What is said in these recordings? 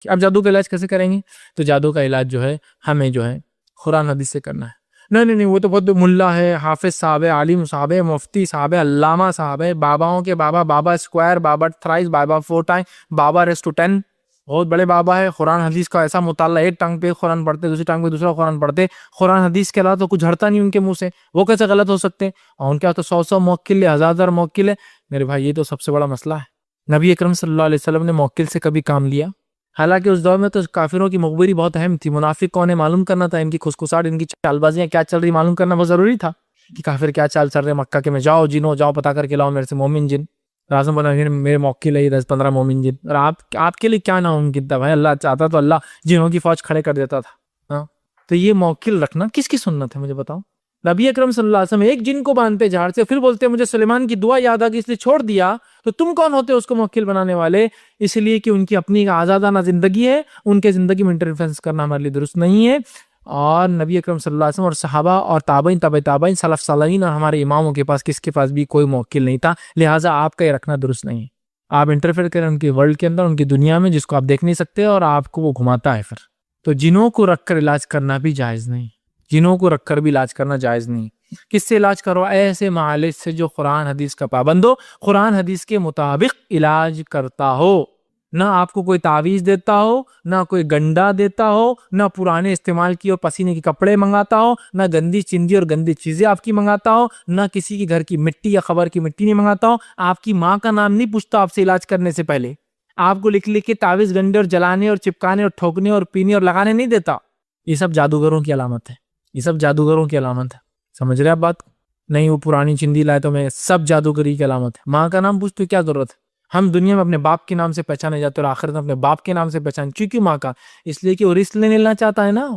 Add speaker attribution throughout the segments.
Speaker 1: کہ اب جادو کا علاج کیسے کریں گے؟ تو جادو کا علاج جو ہے ہمیں جو ہے قرآن حدیث سے کرنا ہے. نہیں وہ تو بہت ملا ہے، حافظ صاحب ہے، عالم صاحب ہے، مفتی صاحب ہے، علامہ صاحب ہے، باباؤں کے بابا، بابا اسکوائر، بابا تھرائز، بابا فور ٹائم، بابا ریس ٹو 10، بہت بڑے بابا ہے. قرآن حدیث کا ایسا مطالعہ، ایک ٹانگ پہ قرآن پڑھتے، دوسری ٹانگ پہ دوسرا قرآن پڑھتے. قرآن حدیث کے علاوہ تو کچھ ہٹتا نہیں ان کے منہ سے، وہ کیسے غلط ہو سکتے ہیں؟ اور ان کے تو 100 موکل ہے، 1000 موکل ہے. میرے بھائی یہ تو سب سے بڑا مسئلہ ہے. نبی اکرم صلی اللہ علیہ وسلم نے موکل سے کبھی کام لیا؟ حالانکہ اس دور میں تو کافروں کی مخبری بہت اہم تھی. منافق کون ہے معلوم کرنا تھا، ان کی کھسکساہٹ، ان کی چال بازیاں کیا چل رہی معلوم کرنا بہت ضروری تھا کہ کافر کیا چال چل رہے مکہ کے میں. جاؤ جنوں جاؤ پتا کر کے لاؤ میرے سے مومن جن. اعظم بنا میرے موکل ہے 10-15 مومن جن. اور آپ کے لیے کیا ناممکن تھا بھائی؟ اللہ چاہتا تو اللہ جنوں کی فوج کھڑے کر دیتا تھا. ہاں تو یہ موکل رکھنا کس کی سنت ہے مجھے بتاؤ؟ نبی اکرم صلی اللہ علیہ وسلم ایک جن کو باندھتے جھاڑ سے، پھر بولتے مجھے سلیمان کی دعا یاد آ گئی اس لیے چھوڑ دیا. تو تم کون ہوتے اس کو موکل بنانے والے؟ اس لیے کہ ان کی اپنی آزادانہ زندگی ہے، ان کے زندگی میں انٹرفیرنس کرنا ہمارے لیے درست نہیں ہے. اور نبی اکرم صلی اللہ علیہ وسلم اور صحابہ اور تابعین تبع تابعین سلف صالحین اور ہمارے اماموں کے پاس کس کے پاس بھی کوئی موکل نہیں تھا. لہٰذا آپ کا یہ رکھنا درست نہیں ہے. آپ انٹرفیئر کریں ان کی ورلڈ کے اندر، ان کی دنیا میں، جس کو آپ دیکھ نہیں سکتے، اور آپ کو وہ گھماتا ہے. پھر تو جنوں کو رکھ کر علاج کرنا بھی جائز نہیں، جنوں کو رکھ کر بھی علاج کرنا جائز نہیں. کس سے علاج کرو؟ ایسے معالج سے جو قرآن حدیث کا پابند ہو، قرآن حدیث کے مطابق علاج کرتا ہو. نہ آپ کو کوئی تعویذ دیتا ہو، نہ کوئی گنڈا دیتا ہو، نہ پرانے استعمال کی اور پسینے کے کپڑے منگاتا ہو، نہ گندی چندی اور گندی چیزیں آپ کی منگاتا ہو، نہ کسی کے گھر کی مٹی یا قبر کی مٹی نہیں منگاتا ہو. آپ کی ماں کا نام نہیں پوچھتا آپ سے علاج کرنے سے پہلے. آپ کو لکھ کے تعویذ گنڈے اور جلانے اور چپکانے اور ٹھوکنے اور پینے اور لگانے نہیں دیتا. یہ سب جادوگروں کی علامت ہے، یہ سب جادوگروں کی علامت ہے. سمجھ رہے آپ بات؟ نہیں وہ پرانی چندی لائے تو میں، سب جادوگری کی علامت ہے. ماں کا نام پوچھ تو کیا ضرورت ہے؟ ہم دنیا میں اپنے باپ کے نام سے پہچانے جاتے اور آخرت میں اپنے باپ کے نام سے پہچانے. کیوں ماں کا؟ اس لیے کہ وہ رزق لینا چاہتا ہے نا.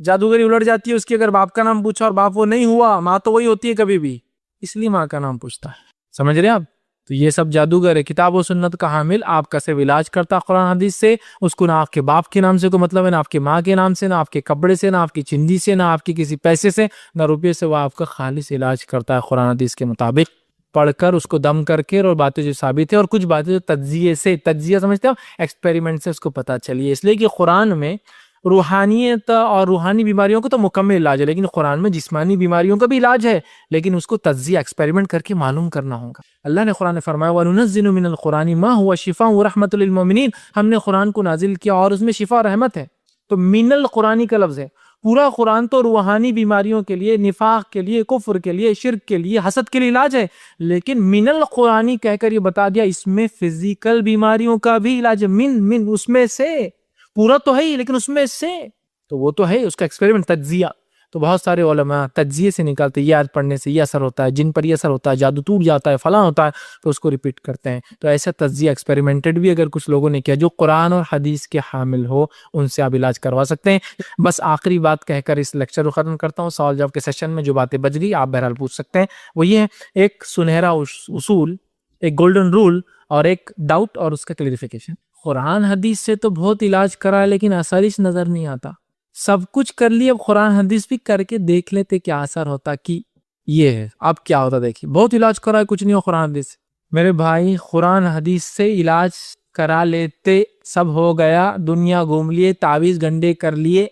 Speaker 1: جادوگری الٹ جاتی ہے اس کی اگر باپ کا نام پوچھا اور باپ وہ نہیں ہوا. ماں تو وہی ہوتی ہے کبھی بھی، اس لیے ماں کا نام پوچھتا ہے. سمجھ رہے آپ؟ تو یہ سب جادوگر ہے. کتاب و سنت کا حامل آپ کا صرف علاج کرتا قرآن حدیث سے. اس کو نہ آپ کے باپ کے نام سے کوئی مطلب ہے، نہ آپ کے ماں کے نام سے، نہ آپ کے کپڑے سے، نہ آپ کی چندی سے، نہ آپ کی کسی پیسے سے، نہ روپے سے. وہ آپ کا خالص علاج کرتا ہے قرآن حدیث کے مطابق، پڑھ کر اس کو دم کر کے، اور باتیں جو ثابت ہے، اور کچھ باتیں جو تجزیے سے، تجزیہ سمجھتے ہو، ایکسپیریمنٹ سے اس کو پتہ چلیے. اس لیے کہ قرآن میں روحانیت اور روحانی بیماریوں کو تو مکمل علاج ہے، لیکن قرآن میں جسمانی بیماریوں کا بھی علاج ہے، لیکن اس کو تجزیہ ایکسپیریمنٹ کر کے معلوم کرنا ہوگا. اللہ نے قرآن فرمایا وَنُنَزِّلُ مِنَ الْقُرْآنِ مَا هُوَ شِفَاءٌ وَرَحْمَةٌ لِلْمُؤْمِنِينَ. ہم نے قرآن کو نازل کیا اور اس میں شفا رحمت ہے. تو من القرآنی کا لفظ ہے. پورا قرآن تو روحانی بیماریوں کے لیے، نفاق کے لیے، کفر کے لیے، شرک کے لیے، حسد کے لیے علاج ہے. لیکن من القرآنی کہہ کر یہ بتا دیا اس میں فزیکل بیماریوں کا بھی علاج ہے. من اس میں سے، پورا تو ہے ہی لیکن اس میں سے، تو وہ تو ہے اس کا ایکسپیریمنٹ تجزیہ. تو بہت سارے علماء تجزیے سے نکالتے یہ آیت پڑھنے سے یہ اثر ہوتا ہے، جن پر یہ اثر ہوتا ہے، جادو ٹوٹ جاتا ہے، فلاں ہوتا ہے، تو اس کو ریپیٹ کرتے ہیں. تو ایسا تجزیہ ایکسپیریمنٹڈ بھی اگر کچھ لوگوں نے کیا جو قرآن اور حدیث کے حامل ہو، ان سے آپ علاج کروا سکتے ہیں. بس آخری بات کہہ کر اس لیکچر کو ختم کرتا ہوں. سوال جواب کے سیشن میں جو باتیں بچ گئی آپ بہرحال پوچھ سکتے ہیں. وہ یہ ہے ایک سنہرا اصول، ایک گولڈن رول، اور ایک ڈاؤٹ اور اس کا کلیریفیکیشن. قرآن حدیث سے تو بہت علاج کرا لیکن اثر ہی نظر نہیں آتا. سب کچھ کر لیے، اب قرآن حدیث بھی کر کے دیکھ لیتے کیا اثر ہوتا. کہ یہ ہے اب کیا ہوتا دیکھیے. بہت علاج کرا ہے کچھ نہیں ہو قرآن حدیث سے. میرے بھائی قرآن حدیث سے علاج کرا لیتے، سب ہو گیا، دنیا گھوم لیے، تعویذ گنڈے کر لیے.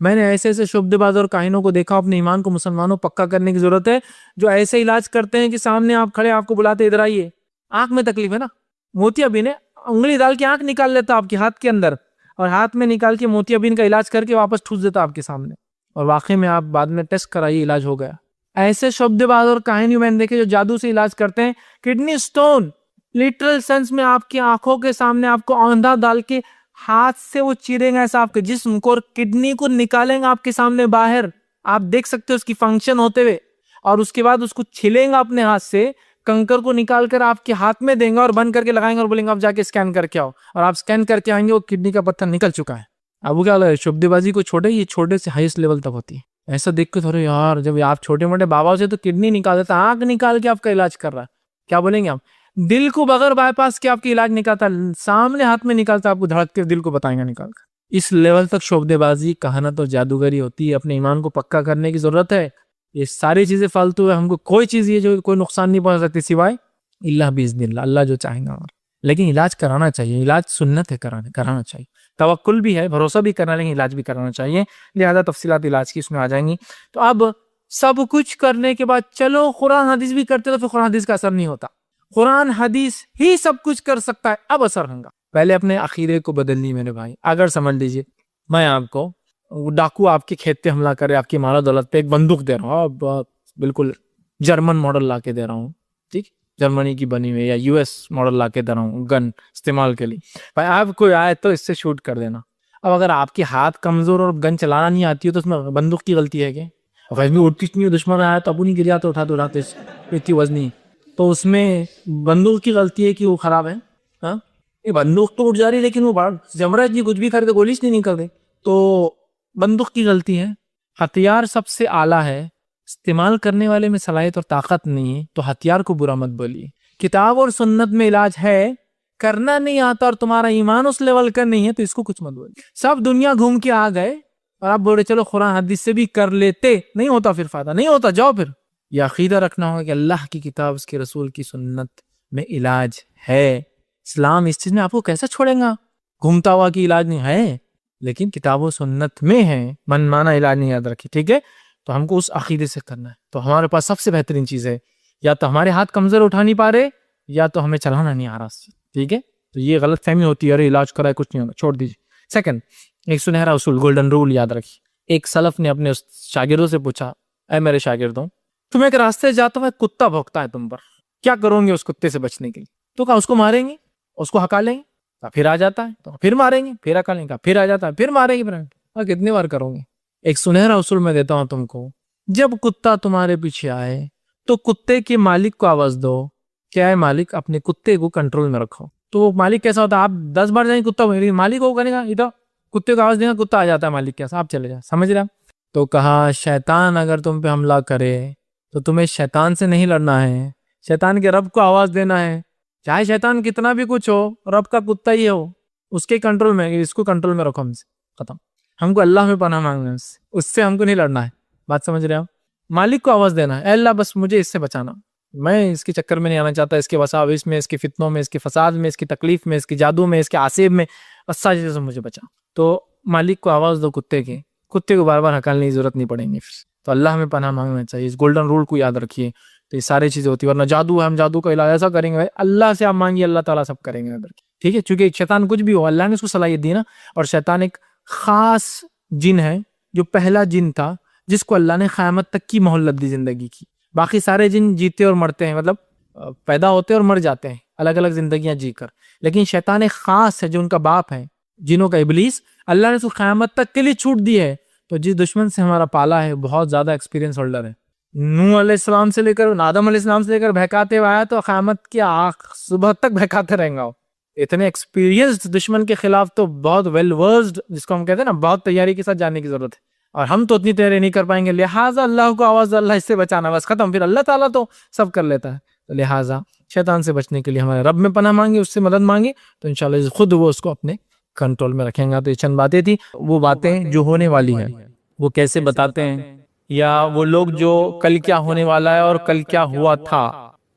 Speaker 1: میں نے ایسے ایسے شبد باز اور کاہنوں کو دیکھا. اپنے ایمان کو مسلمانوں پکا کرنے کی ضرورت ہے. جو ایسے علاج کرتے ہیں کہ سامنے آپ کھڑے، آپ کو بلاتے ادھر آئیے، آنکھ میں تکلیف ہے نا، موتیا بین ہے، انگلی ڈال کے آنکھ نکال لیتا آپ کے ہاتھ کے اندر، اور ہاتھ میں نکال کے موتیا بین کا علاج کر کے واپس ٹھوس دیتا آپ کے سامنے، اور واقعی میں آپ بعد میں ٹیسٹ کرائیے علاج ہو گیا. ایسے شبد باز اور کہانی میں نے دیکھے جو جادو سے علاج کرتے ہیں. کڈنی سٹون لٹرل سینس میں آپ کی آنکھوں کے سامنے آپ کو آندھا ڈال کے ہاتھ سے وہ چیریں گے ایسا آپ کے جسم کو، اور کڈنی کو نکالیں گے آپ کے سامنے باہر، آپ دیکھ سکتے ہو اس کی فنکشن ہوتے ہوئے. اور اس کے بعد اس کو چھلیں گا اپنے ہاتھ سے، کنکر کو نکال کر آپ کے ہاتھ میں دیں گے اور بند کر کے لگائیں گے اور بولیں گے آپ جا کے اسکین کر کے آؤ، اور آپ اسکین کر کے آئیں گے وہ کڈنی کا پتھر نکل چکا ہے. اب وہ کیا لگا شبد بازی کو چھوڑے، یہ چھوٹے سے ہائیسٹ لیول تک ہوتی ہے. ایسا دیکھ کے تھوڑے یار، جب آپ چھوٹے موٹے بابا سے تو کڈنی نکال دیتا، آنکھ نکال کے آپ کا علاج کر رہا ہے، کیا بولیں گے آپ؟ دل کو بغیر بائی پاس کے آپ کی علاج نکالتا، سامنے ہاتھ میں نکالتا، آپ کو دھڑک کے دل کو بتائیں گا نکال کر. اس لیول تک شبد بازی، کہانت اور جادوگری ہوتی ہے. اپنے ایمان کو پکا کرنے کی ضرورت ہے. یہ ساری چیزیں فالتو ہے. ہم کو کوئی چیز یہ جو کوئی نقصان نہیں پہنچ سکتی سوائے اللہ باذن اللہ، اللہ جو چاہیں گا. لیکن علاج کرانا چاہیے، علاج سنت ہے، کرانا چاہیے. توکل بھی ہے، بھروسہ بھی کرنا، لیکن علاج بھی کرانا چاہیے. لہذا تفصیلات علاج کی اس میں آ جائیں گی. تو اب سب کچھ کرنے کے بعد چلو قرآن حدیث بھی کرتے تو پھر قرآن حدیث کا اثر نہیں ہوتا. قرآن حدیث ہی سب کچھ کر سکتا ہے، اب اثر ہوگا. پہلے اپنے عقیدے کو بدلنی میرے بھائی. اگر سمجھ لیجئے میں آپ کو ڈاکو آپ کے کھیت پہ حملہ کرے، آپ کی مال و دولت پہ ایک بندوق دے رہا ہوں، بالکل جرمن ماڈل لا کے دے رہا ہوں، ٹھیک، جرمنی کی بنی ہوئی یا یو ایس ماڈل لا کے دے رہا ہوں گن استعمال کے لیے. بھائی آپ کو آئے تو اس سے شوٹ کر دینا. اب اگر آپ کے ہاتھ کمزور اور گن چلانا نہیں آتی ہو تو اس میں بندوق کی غلطی ہے کیا؟ اٹھتی نہیں ہو، دشمن آیا تو ابو نہیں گر جاتے، اٹھاتے اتنی وزنی، تو اس میں بندوق کی غلطی ہے کہ وہ خراب ہے. ہاں یہ بندوق تو اٹھ جا رہی لیکن وہ جمرہ جی کچھ بھی کرتے گولیش نہیں کر دے، تو بندوق کی غلطی ہے. ہتھیار سب سے اعلیٰ ہے، استعمال کرنے والے میں صلاحیت اور طاقت نہیں ہے تو ہتھیار کو برا مت بولیے. کتاب اور سنت میں علاج ہے، کرنا نہیں آتا اور تمہارا ایمان اس لیول کا نہیں ہے تو اس کو کچھ مت بولیے. سب دنیا گھوم کے آ گئے اور آپ بول رہے چلو قرآن حدیث سے بھی کر لیتے، نہیں ہوتا، پھر فائدہ نہیں ہوتا. جاؤ پھر یہ عقیدہ رکھنا ہوگا کہ اللہ کی کتاب، اس کے رسول کی سنت میں علاج ہے. اسلام اس چیز میں آپ کو کیسا چھوڑیں گا؟ گھومتا ہوا کہ علاج نہیں ہے، لیکن کتاب و سنت میں ہے، من مانا علاج نہیں یاد رکھی. ٹھیک ہے، تو ہم کو اس عقیدے سے کرنا ہے. تو ہمارے پاس سب سے بہترین چیز ہے، یا تو ہمارے ہاتھ کمزور اٹھا نہیں پا رہے، یا تو ہمیں چلانا نہیں آ رہا. ٹھیک ہے، تو یہ غلط فہمی ہوتی ہے، ارے علاج کرائے کچھ نہیں ہوگا، چھوڑ دیجیے. سیکنڈ، ایک سنہرا اصول، گولڈن رول یاد رکھیے. ایک سلف نے اپنے شاگردوں سے پوچھا، اے میرے شاگردوں، تم ایک راستے جاتا ہوا کتا بھونکتا ہے تم پر، کیا کرو گے اس کتے سے بچنے کے لیے؟ تو کہا اس کو ماریں گے، اس کو ہکا لیں گے، پھر آ جاتا ہے تو پھر ماریں گے، پھر ہکا لیں گے، پھر آ جاتا ہے، پھر ماریں گے، پھر کتنی بار کرو گے؟ ایک سنہرا اصول میں دیتا ہوں تم کو، جب کتا تمہارے پیچھے آئے تو کتے کے مالک کو آواز دو، کیا ہے مالک، اپنے کتے کو کنٹرول میں رکھو. تو مالک کیسا ہوتا ہے؟ آپ 10 بار جائیں کتا مالک کو کرے گا، ادھر کتے کو آواز دیں گا، کتا آ جاتا ہے مالک کیسا، آپ چلے جائیں. سمجھ رہے؟ تو کہا شیطان اگر تم پہ حملہ کرے تو تمہیں شیطان سے نہیں لڑنا ہے، شیطان کے رب کو آواز دینا ہے. چاہے شیطان کتنا بھی کچھ ہو، رب کا کتا ہی ہو، اس کے کنٹرول میں، اس کو کنٹرول میں رکھو. ہم سے ختم. ہم کو اللہ میں پناہ مانگنا ہے، اس سے ہم کو نہیں لڑنا ہے. بات سمجھ رہے ہو؟ مالک کو آواز دینا ہے، اے اللہ بس مجھے اس سے بچانا، میں اس کے چکر میں نہیں آنا چاہتا، اس کے وساوس میں، اس کے فتنوں میں، اس کے فساد میں، اس کی تکلیف میں، اس کے جادو میں، اس کے عصیب میں، ساری چیزوں سے مجھے بچا. تو مالک کو آواز دو کتے کو بار بار ہکالنے کی ضرورت نہیں پڑیں گی. تو اللہ میں پناہ مانگنا چاہیے. اس گولڈن رول کو یاد رکھیے. تو یہ ساری چیزیں ہوتی ہیں، ورنہ جادو ہے، ہم جادو کا علاج ایسا کریں گے، اللہ سے آپ مانگیے، اللہ تعالیٰ سب کریں گے. ٹھیک ہے، چونکہ شیطان کچھ بھی ہو، اللہ نے اس کو صلاحیت دی نا. اور شیطان ایک خاص جن ہے، جو پہلا جن تھا جس کو اللہ نے قیامت تک کی مہلت دی زندگی کی. باقی سارے جن جیتے اور مرتے ہیں، مطلب پیدا ہوتے اور مر جاتے ہیں الگ الگ زندگیاں جی کر، لیکن شیطان ایک خاص ہے جو ان کا باپ ہے جنوں کا، ابلیس. اللہ نے اس کو قیامت تک کے لیے چھوٹ دی ہے. تو جس دشمن سے ہمارا پالا ہے بہت زیادہ ایکسپیرینس ہولڈر ہے. نوح علیہ السلام سے لے کر آدم علیہ السلام سے لے کر بہکاتے ہوئے آیا تو قیامت کی صبح تک بہکاتے رہیں گا. اتنے ایکسپیرینس دشمن کے خلاف، تو بہت ویل ورسڈ جس کو ہم کہتے ہیں نا، بہت تیاری کے ساتھ جانے کی ضرورت ہے. اور ہم تو اتنی تیاری نہیں کر پائیں گے، لہٰذا اللہ کو آواز، اللہ اس سے بچانا، بس ختم. پھر اللہ تعالیٰ تو سب کر لیتا ہے. تو لہٰذا شیطان سے بچنے کے لیے ہمارے رب میں پناہ مانگے، اس سے مدد مانگے، تو انشاءاللہ خود وہ اس کو اپنے کنٹرول میں رکھیں گا. تو یہ چند باتیں تھی. وہ باتیں جو ہونے والی ہیں وہ کیسے بتاتے ہیں، یا وہ لوگ جو کل کیا ہونے والا ہے اور کل کیا ہوا تھا،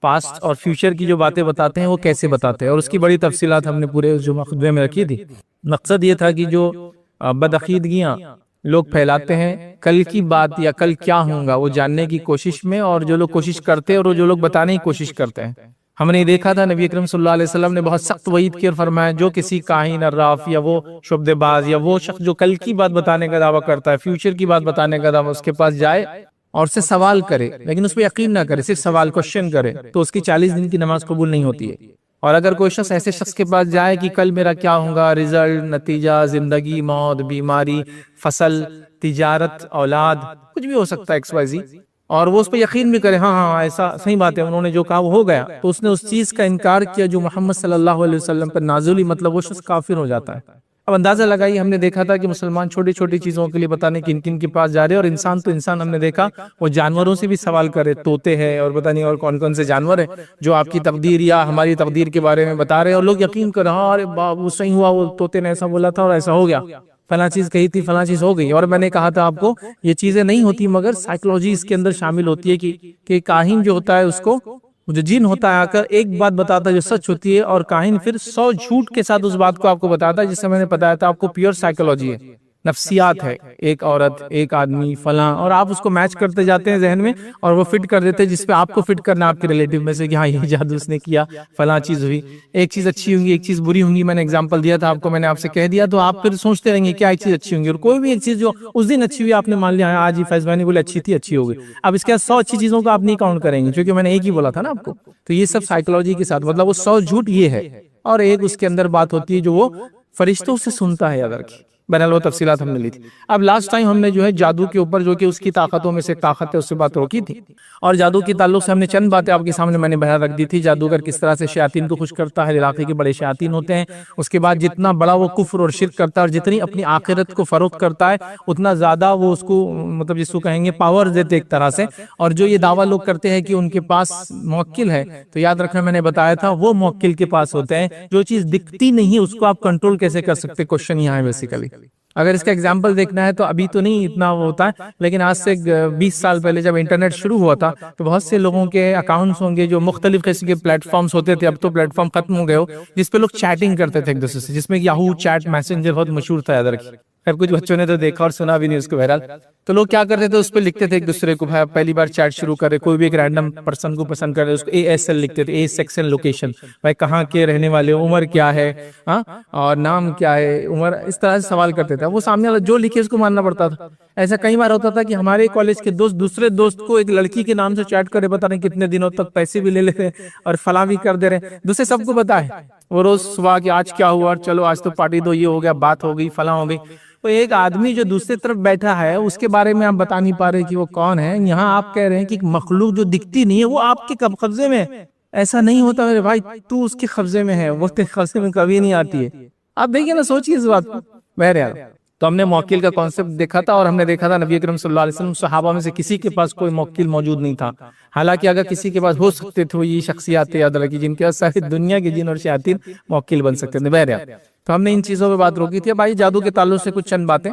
Speaker 1: پاسٹ اور فیوچر کی جو باتیں بتاتے ہیں وہ کیسے بتاتے ہیں، اور اس کی بڑی تفصیلات ہم نے پورے جمعہ خطبے میں رکھی تھی. مقصد یہ تھا کہ جو بدعقیدگیاں لوگ پھیلاتے ہیں کل کی بات یا کل کیا ہوگا وہ جاننے کی کوشش میں، اور جو لوگ کوشش کرتے ہیں اور جو لوگ بتانے کی کوشش کرتے ہیں. ہم نے دیکھا تھا نبی اکرم صلی اللہ علیہ وسلم نے بہت سخت وعید کی اور فرمایا، جو کسی کاہن عراف یا وہ شعبدے باز یا وہ شخص جو کل کی بات بتانے کا دعویٰ کرتا ہے، فیوچر کی بات بتانے کا دعویٰ، اس کے پاس جائے اور اس سے سوال کرے، لیکن اس پہ یقین نہ کرے، صرف سوال کوشچن کرے، تو اس کی 40 دن کی نماز قبول نہیں ہوتی ہے. اور اگر کوئی شخص ایسے شخص کے پاس جائے کہ کل میرا کیا ہوگا، رزلٹ، نتیجہ، زندگی، موت، بیماری، فصل، تجارت، اولاد، کچھ بھی ہو سکتا ہے XYZ، اور وہ اس پہ یقین بھی کرے، ہاں ایسا صحیح بات ہے، انہوں نے جو کہا وہ ہو گیا، تو اس نے اس چیز کا انکار کیا جو محمد صلی اللہ علیہ وسلم پر نازل ہوئی، مطلب وہ شخص کافر ہو جاتا ہے. اب اندازہ لگائی، ہم نے دیکھا تھا کہ مسلمان چھوٹی چھوٹی چیزوں کے لیے بتانے کن کن کے پاس جا رہے ہیں، اور انسان تو انسان ہم نے دیکھا وہ جانوروں سے بھی سوال کرے، طوطے ہیں اور پتہ نہیں اور کون کون سے جانور ہیں جو آپ کی تقدیر یا ہماری تقدیر کے بارے میں بتا رہے ہیں، اور لوگ یقین کر رہے ہیں، ارے وہ صحیح ہوا، وہ طوطے نے ایسا بولا تھا اور ایسا ہو گیا، فلاں چیز کہی تھی، فلاں چیز ہو گئی. اور میں نے کہا تھا آپ کو یہ چیزیں نہیں ہوتی، مگر سائیکولوجی اس کے اندر شامل ہوتی ہے کہ کاہن جو ہوتا ہے اس کو وہ جو جن ہوتا ہے آ کر ایک بات بتاتا ہے جو سچ ہوتی ہے، اور کاہن پھر 100 جھوٹ کے ساتھ اس بات کو آپ کو بتاتا ہے، جس سے میں نے بتایا تھا آپ کو پیور سائیکولوجی ہے، نفسیات ہے، ایک عورت، ایک آدمی، فلاں، اور آپ اس کو میچ کرتے جاتے ہیں ذہن میں، اور وہ فٹ کر دیتے ہیں جس پہ آپ کو فٹ کرنا آپ کے ریلیٹیو میں سے کہ ہاں یہ جادو اس نے کیا، فلاں چیز ہوئی، ایک چیز اچھی ہوں گی ایک چیز بری ہوں گی، میں نے اگزامپل دیا تھا آپ کو، میں نے آپ سے کہہ دیا، تو آپ پھر سوچتے رہیں گے کیا ایک چیز اچھی ہوں گی، اور کوئی بھی ایک چیز جو اس دن اچھی ہوئی آپ نے مان لیا آج ہی فیض بھائی نے بولے اچھی تھی اچھی ہوگی، اب اس کے بعد 100 اچھی چیزوں کو آپ نہیں کاؤنٹ کریں گے کیونکہ میں نے ایک ہی بولا تھا نا آپ کو، تو یہ سب سائیکولوجی کے ساتھ، مطلب وہ 100 جھوٹ یہ ہے، اور ایک اس کے اندر بات ہوتی ہے جو وہ فرشتوں سے سنتا ہے، یاد رکھیے، بہرحال وہ تفصیلات ہم نے لی تھی۔ اب لاسٹ ٹائم ہم نے جو ہے جادو کے اوپر جو کہ اس کی طاقتوں میں سے ایک طاقت ہے اس سے بات روکی تھی، اور جادو کے تعلق سے ہم نے چند باتیں آپ کے سامنے میں نے بیان رکھ دی تھی، جادوگر کس طرح سے شیاطین کو خوش کرتا ہے، علاقے کے بڑے شیاطین ہوتے ہیں، اس کے بعد جتنا بڑا وہ کفر اور شرک کرتا ہے اور جتنی اپنی آخرت کو فروخت کرتا ہے اتنا زیادہ وہ اس کو مطلب جس کو کہیں گے پاور دیتے ایک طرح سے، اور جو یہ دعویٰ لوگ کرتے ہیں کہ ان کے پاس موکل ہے، تو یاد رکھنا میں نے بتایا تھا وہ موکل کے پاس ہوتے ہیں، جو چیز دکھتی نہیں اس کو آپ کنٹرول کیسے کر سکتے، کوشچن یہاں ہے بیسیکلی۔ اگر اس کا ایگزامپل دیکھنا ہے تو ابھی تو نہیں اتنا وہ ہوتا ہے، لیکن آج سے 20 سال پہلے جب انٹرنیٹ شروع ہوا تھا تو بہت سے لوگوں کے اکاؤنٹس ہوں گے جو مختلف قسم کے پلیٹ فارمز ہوتے تھے، اب تو پلیٹ فارم ختم ہو گئے ہو، جس پہ لوگ چیٹنگ کرتے تھے ایک دوسرے سے، جس میں یاہو چیٹ میسنجر بہت مشہور تھا، یاد رکھیے، خیر کچھ بچوں نے تو دیکھا اور سنا بھی نہیں اس کو، بہرحال تو لوگ کیا کرتے تھے اس پہ لکھتے تھے ایک دوسرے کو، بھائی پہلی بار چیٹ شروع کرے کوئی بھی ایک رینڈم پرسن کو پسند کرے اس کو ASL لکھتے تھے، اے سیکشن لوکیشن، بھائی کہاں کے رہنے والے ہو، عمر کیا ہے، ہاں اور نام کیا ہے، عمر، اس طرح سے سوال کرتے تھے، وہ سامنے والا جو لکھے اس کو ماننا پڑتا تھا۔ ایسا کئی بار ہوتا تھا کہ ہمارے کالج کے دوست دوسرے دوست کو ایک لڑکی کے نام سے چیٹ کرے، بتا رہے کتنے دنوں تک پیسے بھی لے لیتے اور فلاں بھی کر دے رہے، دوسرے سب کو پتا ہے، وہ روز صبح کہ آج کیا ہوا، چلو آج تو پارٹی دو، یہ ہو گیا، بات ہو گئی، فلاں ہو گئی۔ تو ایک آدمی جو دوسری طرف بیٹھا ہے اس کے بارے میں آپ بتا نہیں پا رہے کہ وہ کون ہے، یہاں آپ کہہ رہے ہیں کہ ایک مخلوق جو دکھتی نہیں ہے وہ آپ کے قبضے میں ہے۔ ایسا نہیں ہوتا میرے بھائی، تو اس کے قبضے میں ہے، وہ تیرے قبضے میں کبھی نہیں آتی ہے۔ آپ دیکھیے نا، سوچیے اس بات کو۔ بہرحال تو ہم نے موکل کا کانسیپٹ دیکھا تھا، اور ہم نے دیکھا تھا نبی اکرم صلی اللہ علیہ وسلم صحابہ میں سے کسی کے پاس کوئی موکل موجود نہیں تھا، حالانکہ اگر کسی کے پاس ہو سکتے تھے وہ یہ شخصیات یاد رکھی جن کے پاس ساری دنیا کے جن اور شیاطین موکل بن سکتے تھے۔ بہرحال تو ہم نے ان چیزوں پہ بات روکی تھی۔ بھائی جادو کے تعلق سے کچھ چند باتیں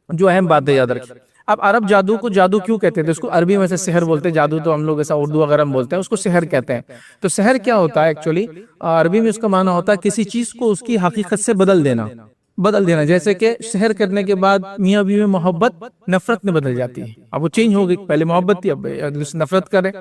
Speaker 1: جو اہم باتیں یاد رکھیں۔ اب عرب جادو کو جادو کیوں کہتے تھے؟ اس کو عربی میں سے سحر بولتے ہیں، جادو تو ہم لوگ ایسا اردو وغیرہ میں بولتے ہیں، اس کو سحر کہتے ہیں۔ تو سحر کیا ہوتا ہے ایکچولی؟ عربی میں اس کا معنی ہوتا ہے کسی چیز کو اس کی حقیقت سے بدل دینا، جیسے کہ سحر کرنے کے بعد میاں بیوی میں محبت نفرت میں بدل جاتی ہے، اب وہ چینج ہو گئی، پہلے محبت تھی اب نفرت کرے،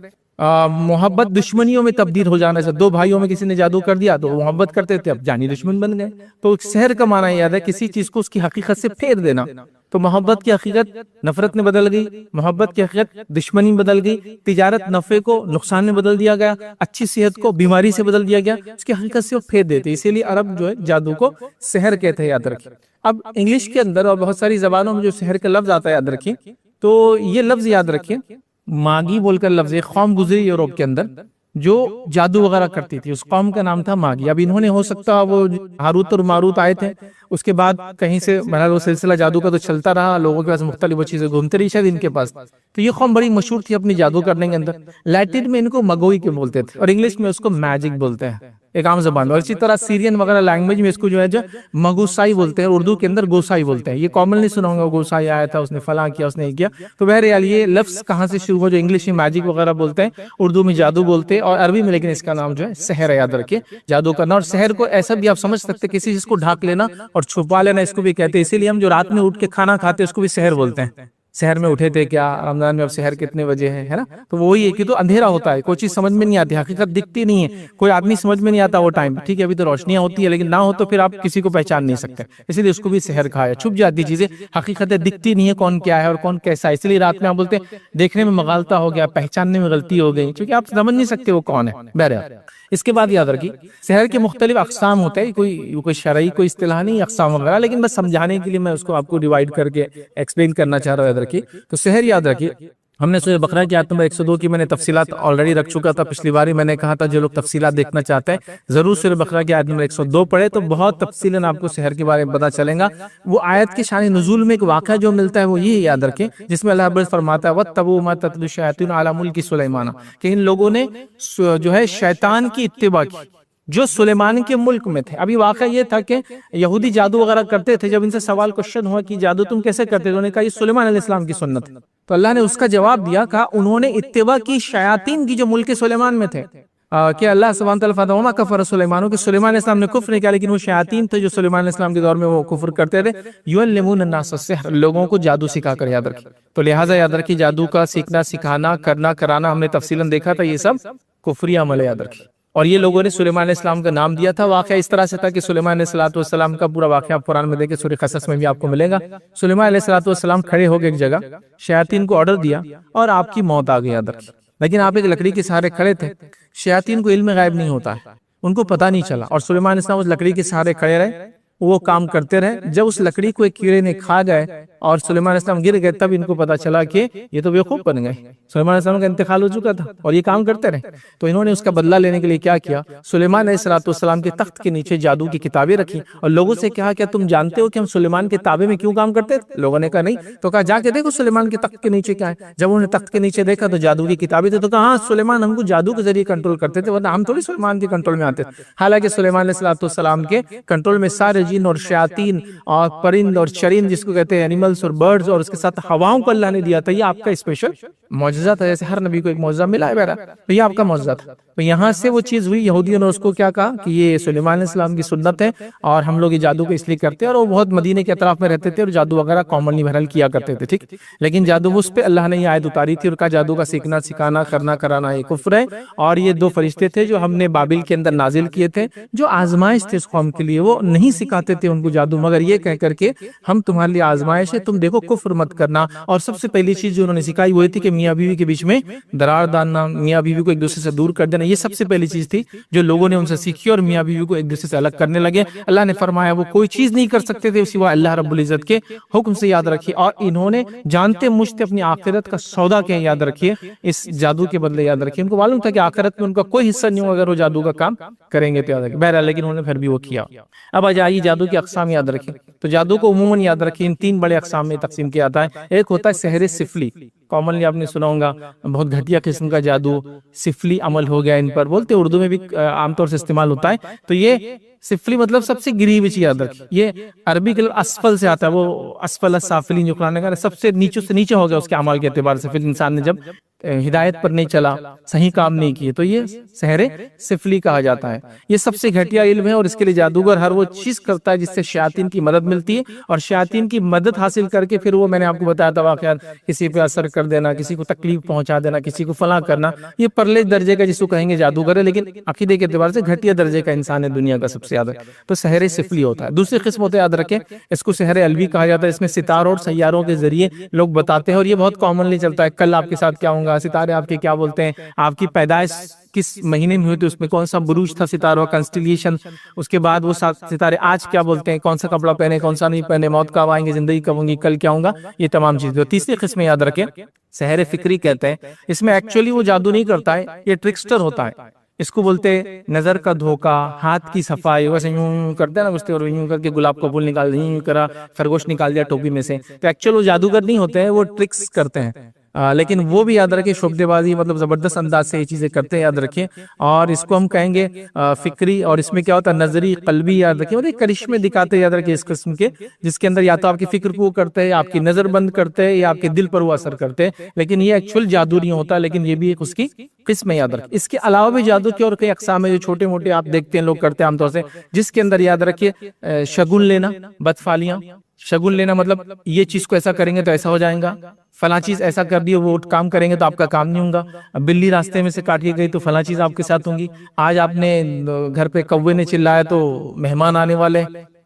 Speaker 1: محبت دشمنیوں میں تبدیل ہو جانا، دو بھائیوں میں کسی نے جادو کر دیا تو وہ محبت کرتے تھے اب جانی دشمن بن گئے۔ تو سحر کا معنی یاد ہے کسی چیز کو اس کی حقیقت سے پھیر دینا، تو محبت کی حقیقت نفرت میں بدل گئی، محبت کی حقیقت دشمنی میں بدل گئی، تجارت نفع کو نقصان میں بدل دیا گیا، اچھی صحت کو بیماری سے بدل دیا گیا، اس کی حقیقت سے وہ پھیر دیتے، اسی لیے عرب جو ہے جادو کو سحر کہتے ہیں، یاد رکھیں۔ اب انگلش کے اندر اور بہت ساری زبانوں میں جو سحر کا لفظ آتا ہے یاد رکھیں، تو یہ لفظ یاد رکھیں، ماگی بول کر لفظ، ایک قوم گزری یوروپ کے اندر جو جادو وغیرہ کرتی تھی، اس قوم کا نام تھا ماگی۔ اب انہوں نے ہو سکتا وہ ہاروت اور ماروت آئے تھے، اس کے بعد کہیں سے بہرحال وہ سلسلہ جادو کا تو چلتا رہا، لوگوں کے پاس مختلف چیزیں گھومتے رہی شاید ان کے پاس، تو یہ قوم بڑی مشہور تھی اپنی جادو کرنے کے اندر۔ لیٹن میں ان کو مگوئی کے بولتے تھے، اور انگلش میں اس کو میجک بولتے ہیں، ایک عام زبان، اور اسی طرح سیرین وغیرہ لینگویج میں اس کو جو ہے مگوسائی بولتے ہیں، اردو کے اندر گوسائی بولتے ہیں۔ یہ کامنلی سنا ہوگا، گوسائی آیا تھا، اس نے فلاں کیا، اس نے کیا۔ تو بہرحال یہ لفظ کہاں سے شروع ہوا؟ جو انگلش میں میجک وغیرہ بولتے ہیں، اردو میں جادو بولتے ہیں، اور عربی میں لیکن اس کا نام جو ہے سحر ہے، یاد رکھیے، جادو کرنا۔ اور سحر کو ایسا بھی آپ سمجھ سکتے کسی چیز کو ڈھانک لینا اور چھپا لینا، اس کو بھی کہتے ہیں۔ اسی لیے ہم جو رات میں اٹھ کے کھانا کھاتے ہیں اس کو بھی سحر بولتے ہیں۔ سحر میں اٹھے تھے کیا رمضان میں، اب سحر کتنے بجے ہے نا؟ تو وہی ہے کہ تو اندھیرا ہوتا ہے، کوئی چیز سمجھ میں نہیں آتی، حقیقت دکھتی نہیں ہے، کوئی آدمی سمجھ میں نہیں آتا وہ ٹائم، ٹھیک ہے ابھی تو روشنیاں ہوتی ہے لیکن نہ ہو تو پھر آپ کسی کو پہچان نہیں سکتے، اسی لیے اس کو بھی سحر کہا ہے۔ چھپ جاتی چیزیں، حقیقتیں دکھتی نہیں ہے، کون کیا ہے اور کون کیسا ہے، اس لیے رات میں آپ بولتے ہیں دیکھنے میں مغالطہ ہو گیا، پہچاننے میں غلطی ہو گئی، کیونکہ آپ سمجھ نہیں سکتے وہ کون ہے۔ بہرحال اس کے بعد یاد رکھیے سحر کے مختلف اقسام ہوتے ہیں، کوئی شرعی کوئی اصطلاح نہیں اقسام وغیرہ، لیکن بس سمجھانے کے لیے میں اس کو آپ کو ڈیوائیڈ کر کے ایکسپلین کرنا چاہ رہا ہوں، یاد رکھیے۔ تو سحر یاد رکھیے، ہم نے سورہ بقرہ کی آیت نمبر 102 کی میں نے تفصیلات آلریڈی رکھ چکا تھا، پچھلی باری میں نے کہا تھا جو لوگ تفصیلات دیکھنا چاہتے ہیں ضرور سورہ بقرہ کی آیت نمبر 102 پڑھے، تو بہت تفصیلاً آپ کو سحر کے بارے میں پتہ چلے گا۔ وہ آیت کے شان نزول میں ایک واقعہ جو ملتا ہے وہ یہ یاد رکھیں، جس میں اللہ رب فرماتا ہے وَاتَّبَعُوا مَا تَتْلُو الشَّيَاطِينُ عَلَىٰ مُلْكِ سُلَيْمَانَ، کہ ان لوگوں نے جو ہے شیطان کی اتباع کی جو سلیمان کے ملک میں تھے۔ ابھی واقعہ یہ تھا کہ یہودی جادو وغیرہ کرتے تھے، جب ان سے سوال کوشچن ہوا کہ جادو تم کیسے کرتے تھے، انہوں نے کہا یہ سلیمان علیہ السلام کی سنت ہے۔ تو اللہ نے اس کا جواب دیا، کہا انہوں نے اتباع کی شیاطین کی جو ملک سلیمان میں تھے۔ کہ اللہ سبحانہ تعالیٰ فرماتا ہے وما کفر سلیمان، کہ سلیمان علیہ السلام نے کفر نہیں کیا، لیکن وہ شیاطین تھے جو سلیمان علیہ السلام کے دور میں وہ کفر کرتے تھے، یعلمون الناس السحر، لوگوں کو جادو سکھا کر، یاد رکھیں۔ تو لہٰذا یاد رکھیں جادو کا سیکھنا، سکھانا، کرنا، کرانا ہم نے تفصیلاً دیکھا تھا، یہ سب کفری عمل ہے، یاد رکھیں۔ اور یہ لوگوں نے سلیمان علیہ السلام کا نام دیا تھا۔ واقعہ اس طرح سے تھا کہ سلیمان علیہ السلام کا پورا واقعہ آپ قرآن میں دیکھیں، سورہ قصص میں بھی آپ کو ملے گا۔ سلیمان علیہ السلام کھڑے ہو گئے ایک جگہ، شیاطین کو آرڈر دیا اور آپ کی موت آ گئی، یاد رکھیں۔ لیکن آپ ایک لکڑی کے سہارے کھڑے تھے، شیاطین کو علم غیب نہیں ہوتا ہے، ان کو پتہ نہیں چلا، اور سلیمان علیہ السلام اس لکڑی کے سہارے کھڑے رہے، وہ کام کرتے رہے۔ جب اس لکڑی کو ایک کیڑے نے کھا گئے اور سلیمان علیہ السلام گر گئے، تب ان کو پتا چلا کہ یہ تو بیوقوف بن گئے، سلیمان علیہ السلام کا انتقال ہو چکا تھا اور یہ کام کرتے رہے۔ تو انہوں نے اس کا بدلہ لینے کے لیے کیا کیا، سلیمان علیہ السلام کے تخت کے نیچے جادو کی کتابیں رکھی اور لوگوں سے کہا کیا تم جانتے ہو کہ ہم سلیمان کے تابع میں کیوں کام کرتے تھے؟ لوگوں نے کہا نہیں، تو کہا جا کے دیکھو سلیمان کے تخت کے نیچے کیا ہے۔ جب انہوں نے تخت کے نیچے دیکھا تو جادو کی کتابیں تھے، تو کہا ہاں سلیمان ہم کو جادو کے ذریعے کنٹرول کرتے تھے، ورنہ ہم تھوڑی سلیمان کے کنٹرول میں آتے تھے۔ حالانکہ سلیمان علیہ السلام کے کنٹرول میں سارے جن اور شیاطین اور پرند اور چرند، جس کو کہتے ہیں اینیملز اور برڈز، اور اس کے ساتھ ہواؤں کو اللہ نے دیا تھا۔ یہ آپ کا اسپیشل معجزہ تھا، جیسے ہر نبی کو ایک معجزہ ملا ہے بہرحال، تو یہ آپ کا معجزہ تھا۔ تو یہاں سے وہ چیز ہوئی، یہودیوں نے اس کو کیا کہا کہ یہ سلیمان علیہ السلام کی سنت ہے اور ہم لوگ یہ جادو کو اس لیے کرتے ہیں، اور وہ بہت مدینے کے اطراف میں رہتے تھے اور جادو وغیرہ کامنلی بہرحال کیا کرتے تھے، ٹھیک۔ لیکن جادو اس پہ اللہ نے یہ آیت اتاری تھی اور کہا جادو کا سیکھنا، سکھانا، کرنا، کرانا یہ کفر ہے۔ اور یہ دو فرشتے تھے جو ہم نے بابل کے اندر نازل کیے تھے، جو آزمائش تھے اس قوم کے لیے، وہ نہیں سکھاتے تھے ان کو جادو، مگر یہ کہہ کر کے ہم تمہارے لیے آزمائش ہے، تم دیکھو کفر مت کرنا۔ اور سب سے پہلی چیز جو انہوں نے سکھائی وہ تھی کہ میاں بیوی کے بیچ میں درار ڈالنا، میاں بیوی کو ایک دوسرے سے دور کر دینا، یہ سب سے پہلی چیز تھی جو لوگوں نے ان سے سیکھی اور میاں بیوی کو ایک دوسرے سے الگ کرنے لگے۔ اللہ نے فرمایا وہ کوئی چیز نہیں کر سکتے تھے سوائے اللہ رب العزت کے حکم سے، یاد رکھیے۔ اور انہوں نے جانتے مجھتے اپنی آخرت کا سودا کیا، یاد رکھیے، اس جادو کے بدلے، یاد رکھیے۔ ان کو معلوم تھا کہ آخرت میں ان کا کوئی حصہ نہیں ہوگا اگر وہ جادو کا کام کریں گے تو، یاد رکھیے۔ بہرحال لیکن انہوں نے پھر بھی وہ کیا۔ اب آ جائیے جادو کی اقسام، یاد رکھیں۔ تو جادو کو عموماً یاد رکھیں ان تین بڑے اقسام میں تقسیم کیا جاتا ہے۔ ایک ہوتا ہے سحر سفلی، کامنلی آپ نے سنا ہوگا، بہت گھٹیا قسم کا جادو، سفلی عمل ہو گیا ان پر، بولتے اردو میں بھی عام طور سے استعمال ہوتا ہے۔ تو یہ سفلی مطلب سب سے گری ہوئی چیز، یاد رکھیں۔ یہ عربی کے اسفل سے آتا ہے، وہ اسفل السافلین جو قرآن کا سب سے نیچے سے نیچے ہو گیا اس کے اعمال کے اعتبار سے، پھر انسان نے جب ہدایت پر نہیں چلا، صحیح کام نہیں کیے، تو یہ سحر سفلی کہا جاتا ہے۔ یہ سب سے گھٹیا علم ہے اور اس کے لیے جادوگر ہر وہ چیز کرتا ہے جس سے شیاطین کی مدد ملتی ہے، اور شیاطین کی مدد حاصل کر کے پھر وہ میں نے آپ کو بتایا تھا واقعات، کسی پہ اثر کر دینا، کسی کو تکلیف پہنچا دینا، کسی کو فلاں کرنا، یہ پرلے درجے کا جس کو کہیں گے جادوگر ہے، لیکن عقیدے کے اعتبار سے گھٹیا درجے کا انسان ہے دنیا کا سب سے زیادہ، تو سحر سفلی ہوتا ہے۔ دوسری قسم ہوتا ہے، یاد رکھیں، اس کو سحر علوی کہا جاتا ہے۔ اس میں ستاروں اور سیاروں کے ذریعے لوگ بتاتے ہیں، اور یہ بہت کامنلی چلتا ہے، کل آپ کے ساتھ کیا ہوگا، ستارے آپ کے کیا بولتے ہیں، آپ کی پیدائش کس مہینے میں ہوئی تھی، اس میں کون سا بروج تھا ستاروں کنسٹیلیشن، اس کے بعد وہ ستارے آج کیا بولتے ہیں، کون سا کپڑا پہنے، کون سا نہیں پہنے، موت کب آئیں گے، زندگی کب ہوں گی، کل کیا ہوگا، یہ تمام چیزیں۔ تیسری قسم یاد رکھیں سحر فکری کہتے ہیں، اس میں ایکچولی وہ جادو نہیں کرتا ہے، یہ ٹرکسٹر ہوتا ہے۔ اس کو بولتے نظر کا دھوکا، ہاتھ کی صفائی، ویسے یوں کرتے ہیں نا گستے، اور یوں کر کے گلاب کا پھول نکال دیا، یوں کرا خرگوش نکال دیا ٹوپی میں سے، تو ایکچولی وہ جادوگر نہیں ہوتے ہیں، وہ ٹرکس کرتے ہیں۔ لیکن وہ بھی یاد رکھیں شعبدے بازی، مطلب زبردست انداز سے یہ چیزیں کرتے ہیں، یاد رکھیں۔ اور اس کو ہم کہیں گے فکری، اور اس میں کیا ہوتا ہے نظری، قلبی، یاد رکھیں، اور ایک کرشمے دکھاتے ہیں، یاد رکھیں اس قسم کے، جس کے اندر یا تو آپ کی فکر کو کرتے ہیں، آپ کی نظر بند کرتے ہیں، یا آپ کے دل پر وہ اثر کرتے ہیں، لیکن یہ ایکچوئل جادو نہیں ہوتا، لیکن یہ بھی ایک اس کی قسم ہے، یاد رکھیں۔ اس کے علاوہ بھی جادو کے اور کئی اقسام ہیں جو چھوٹے موٹے آپ دیکھتے ہیں لوگ کرتے ہیں عام طور سے، جس کے اندر یاد رکھیے شگن لینا، بدفالیاں، شگن لینا مطلب یہ چیز کو ایسا کریں گے تو ایسا ہو جائے گا، فلاں چیز ایسا کر دی، وہ کام کریں گے تو آپ کا کام نہیں ہوگا، بلی راستے میں سے کاٹ کے گئی تو فلاں چیز آپ کے ساتھ ہوں گی، آج آپ نے گھر پہ کوے نے چلایا تو مہمان آنے والے،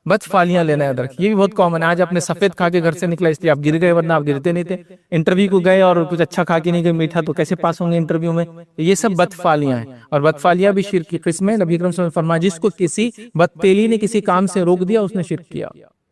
Speaker 1: بدفالیاں لینا یاد رکھیں، یہ بھی بہت کامن ہے۔ آج آپ نے سفید کھا کے گھر سے نکلا اس لیے آپ گر گئے، ورنہ آپ گرتے نہیں تھے، انٹرویو کو گئے اور کچھ اچھا کھا کے نہیں گئے میٹھا، تو کیسے پاس ہوں گے انٹرویو میں، یہ سب بدفالیاں ہیں۔ اور بدفالیاں بھی شرک کی قسم ہے۔ نبی اکرم صلی اللہ علیہ وسلم فرمایا جس کو کسی بدتیلی نے کسی کام سے روک دیا اس نے شرک کیا،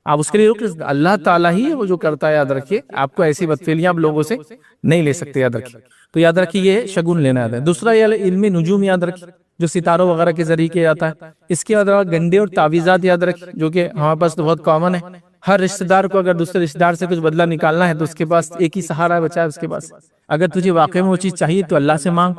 Speaker 1: آپ اس کے لیے اللہ تعالیٰ ہی ہے وہ جو کرتا ہے، یاد رکھیے، آپ کو ایسی بدفعلیاں آپ لوگوں سے نہیں لے سکتے، یاد رکھیے۔ تو یاد رکھیے یہ شگن لینا ہے۔ دوسرا یہ علم نجوم، یاد رکھیے، جو ستاروں وغیرہ کے ذریعے کیا جاتا ہے۔ اس کے علاوہ گنڈے اور تعویذات، یاد رکھیے، جو کہ ہمارے پاس تو بہت کامن ہے۔ ہر رشتہ دار کو اگر دوسرے رشتہ دار سے کچھ بدلہ نکالنا ہے تو اس کے پاس ایک ہی سہارا بچا ہے، اس کے پاس اگر تجھے واقعی میں وہ چیز چاہیے تو اللہ سے مانگ،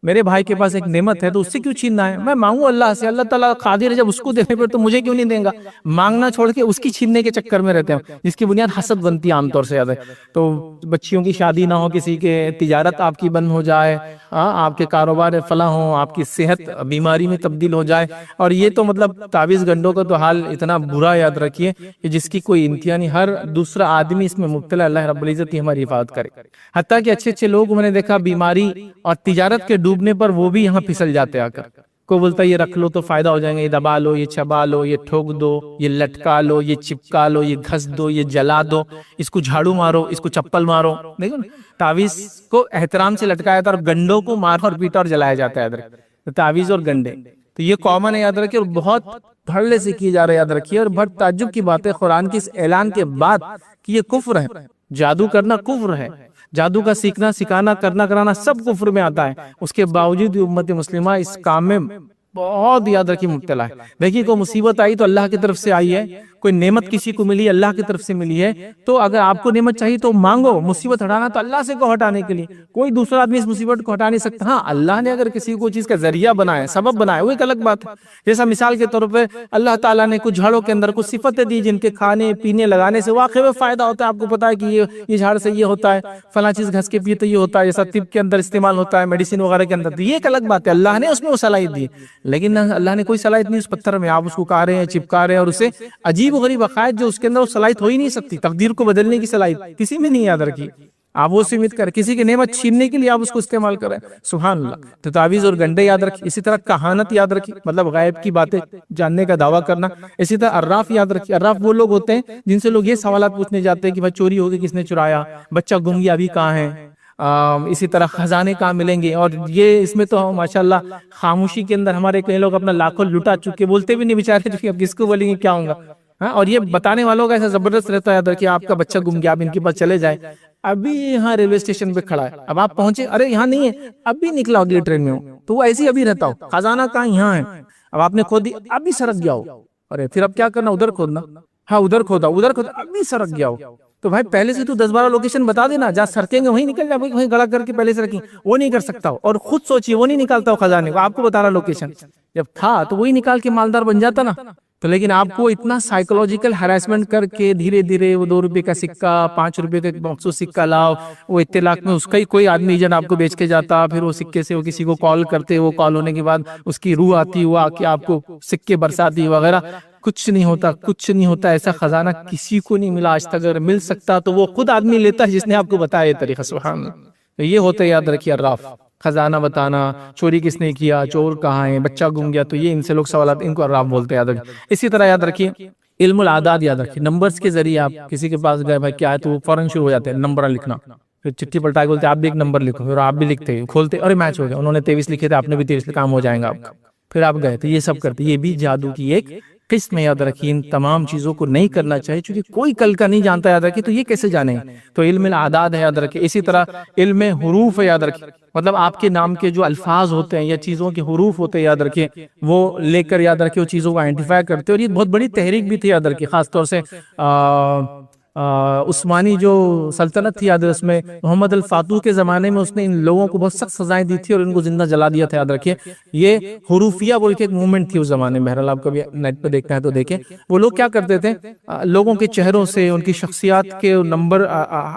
Speaker 2: میرے بھائی کے پاس ایک نعمت ہے تو اس سے کیوں چھیننا ہے؟ میں مانگوں اللہ سے، اللہ تعالیٰ قادر ہے جب اس کو دینے پر تو مجھے کیوں نہیں دیں گا؟ مانگنا چھوڑ کے اس کی چھیننے کے چکر میں رہتے ہیں، جس کی بنیاد حسد بنتی ہے عام طور سے زیادہ۔ تو بچیوں کی شادی نہ ہو، کسی کے تجارت آپ کی بند ہو جائے، آپ کے کاروبار فلاں ہو، آپ کی صحت بیماری میں تبدیل ہو جائے، اور یہ تو مطلب تعویذ گنڈوں کا تو حال اتنا برا، یاد رکھیے کہ جس کی کوئی انتہا نہیں، ہر دوسرا آدمی اس میں مبتلا، اللہ رب العزت ہی ہماری حفاظت کرے۔ حتیٰ کہ اچھے اچھے لوگ میں نے دیکھا بیماری اور تجارت کے ڈوبنے پر وہ بھی یہاں پھسل جاتے آ کر، کوئی بولتا ہے یہ رکھ لو تو فائدہ ہو جائیں گے، یہ دبا لو، یہ چبا لو، یہ ٹھوک دو، یہ لٹکا لو، یہ چپکا لو، یہ گھس دو، یہ جلا دو، اس کو جھاڑو مارو، اس کو چپل مارو۔ دیکھو تعویذ کو احترام سے لٹکایا جاتا ہے اور گنڈوں کو مار اور پیٹا اور جلایا جاتا ہے، تعویذ اور گنڈے تو یہ کامن ہے، یاد رکھیے، اور بہت دھڑلے سے کی جا رہے، یاد رکھیے۔ اور بہت تعجب کی بات ہے قرآن کے اس اعلان کے بعد کہ یہ کفر ہے، جادو کرنا کفر ہے، جادو کا سیکھنا، سکھانا، کرنا، کرانا سب کفر میں آتا ہے، اس کے باوجود امت مسلمہ اس کام میں بہت، یاد رکھیے، مبتلا ہے۔ دیکھیے کوئی مصیبت آئی تو اللہ کی طرف سے آئی ہے، کوئی نعمت کسی کو ملی اللہ کی طرف سے ملی ہے، تو اگر آپ کو نعمت چاہیے تو مانگو، مصیبت ہٹانا تو اللہ سے کو ہٹانے کے لیے، کوئی دوسرا آدمی اس مصیبت کو ہٹا نہیں سکتا۔ ہاں اللہ نے اگر کسی کو چیز کا ذریعہ بنایا، سبب بنایا، وہ ایک الگ بات ہے۔ جیسا مثال کے طور پہ اللہ تعالیٰ نے کچھ جھاڑوں کے اندر کچھ صفتیں دی جن کے کھانے پینے لگانے سے واقعی میں فائدہ ہوتا ہے، آپ کو پتا ہے کہ یہ جھاڑ سے یہ ہوتا ہے، فلاں چیز گھس کے پیے تو یہ ہوتا ہے، جیسا طب کے اندر استعمال ہوتا ہے، میڈیسن وغیرہ کے اندر، تو یہ ایک الگ بات ہے، اللہ نے اس میں وہ صلاحیت دی، لیکن اللہ نے کوئی صلاحیت نہیں اس پتھر میں، آپ اس کو کاٹ رہے ہیں، چپکا رہے ہیں، اور اسے عجیب و غریب عقائد جو اس کے اندر وہ صلاحیت ہو ہی نہیں سکتی، تقدیر کو بدلنے کی صلاحیت کسی میں نہیں، یاد رکھیے۔ آپ وہ سمت کر کسی کی نعمت چھیننے کے لیے آپ اس کو استعمال کریں، سبحان اللہ۔ تو تعویذ اور گنڈے یاد رکھیے، اسی طرح کہانت یاد رکھیے، مطلب غیب کی باتیں جاننے کا دعویٰ کرنا، اسی طرح عراف یاد رکھیے۔ عراف وہ لوگ ہوتے ہیں جن سے لوگ یہ سوالات پوچھنے جاتے ہیں کہ بھائی چوری ہو گئی، کس نے چرایا، بچہ گم گیا، ابھی کہاں ہے، اسی طرح خزانے کہاں ملیں گے، اور یہ اس میں تو ماشاءاللہ خاموشی کے اندر ہمارے کئی لوگ اپنا لاکھوں لٹا چکے، بولتے بھی نہیں بیچارے، اب کس کو بولیں گے کیا ہوں گا، اور یہ بتانے والوں کا ایسا زبردست رہتا ہے کہ آپ کا بچہ گم گیا، آپ ان کے پاس چلے جائیں، ابھی یہاں ریلوے اسٹیشن پہ کھڑا ہے، اب آپ پہنچے، ارے یہاں نہیں ہے، ابھی نکلا اگلی ٹرین میں ہوں، تو وہ ایسے ہی ابھی رہتا ہو، خزانہ کہاں، یہاں ہے، اب آپ نے کھود دی، ابھی سرک گیا ہو، ارے پھر اب کیا کرنا، ادھر کھودنا، ہاں ادھر کھودا، ابھی سرک گیا ہو، تو بھائی پہلے سے تو 10-12 لوکیشن بتا دینا، جہاں سرکیں گے وہیں نکل جائے، وہیں گڑا کر کے پہلے سے رکھیں، وہ نہیں کر سکتا ہو، اور خود سوچیے وہ نہیں نکالتا ہو خزانے کو، آپ کو بتا رہا لوکیشن، جب تھا تو وہی نکال کے مالدار بن جاتا نا، تو لیکن آپ کو اتنا سائیکولوجیکل ہراسمنٹ کر کے دھیرے دھیرے وہ 2 روپے کا سکہ، 5 روپے کا ایک مخصوص سکہ لاؤ، وہ اتنے لاکھ میں اس کا ہی کوئی آدمی ایجنٹ آپ کو بیچ کے جاتا، پھر وہ سکے سے وہ کسی کو کال کرتے، وہ کال ہونے کے بعد اس کی روح آتی، وہ آ کے آپ کو سکے برساتی وغیرہ، کچھ نہیں ہوتا، کچھ نہیں ہوتا، ایسا خزانہ کسی کو نہیں ملا آج تک، اگر مل سکتا تو وہ خود آدمی لیتا ہے جس نے آپ کو بتایا یہ طریقہ، سبحان اللہ۔ یہ ہوتا ہے، یاد رکھیے، عراف، خزانہ بتانا، چوری کس نے کیا، چور کہاں ہے، بچہ گم گیا، تو یہ ان سے لوگ سوالات، ان کو عراف بولتے ہیں، یاد رکھیے۔ اسی طرح یاد رکھیے علم العادات، یاد رکھیے، نمبرز کے ذریعے آپ کسی کے پاس گئے، بھائی کیا ہے، تو وہ فوراً شروع ہو جاتے ہیں نمبر لکھنا، پھر چٹھی پلٹا کے بولتے ہیں آپ بھی ایک نمبر لکھو، پھر آپ بھی لکھتے، کھولتے، ارے میچ ہو گیا، انہوں نے 23 لکھے تھے، آپ نے بھی 23، کام ہو جائے گا آپ کا، پھر آپ گئے، تو یہ سب کرتے، یہ بھی جادو کی ایک قسم، یاد رکھیے۔ ان تمام چیزوں کو نہیں کرنا چاہیے، چونکہ کوئی کل کا نہیں جانتا، یاد رکھیے، تو یہ کیسے جانیں، تو علم العادات ہے، یاد رکھیے۔ اسی طرح علم حروف ہے، یاد رکھیے، مطلب آپ کے نام کے جو الفاظ ہوتے ہیں یا چیزوں کے حروف ہوتے ہیں، یاد رکھیے، وہ لے کر، یاد رکھیے، وہ چیزوں کو آئیڈینٹیفائی کرتے ہیں، اور یہ بہت بڑی تحریک بھی تھی، یاد رکھیے، خاص طور سے عثمانی جو سلطنت تھی، یاد اس میں محمد الفاتح کے زمانے میں اس نے ان لوگوں کو بہت سخت سزائیں دی تھی اور ان کو زندہ جلا دیا تھا، یاد رکھیے۔ یہ حروفیہ بول کے ایک موومنٹ تھی اس زمانے میں، بہرحال آپ کبھی نیٹ پہ دیکھنا ہے تو دیکھیں، وہ لوگ کیا کرتے تھے، لوگوں کے چہروں سے ان کی شخصیات کے نمبر،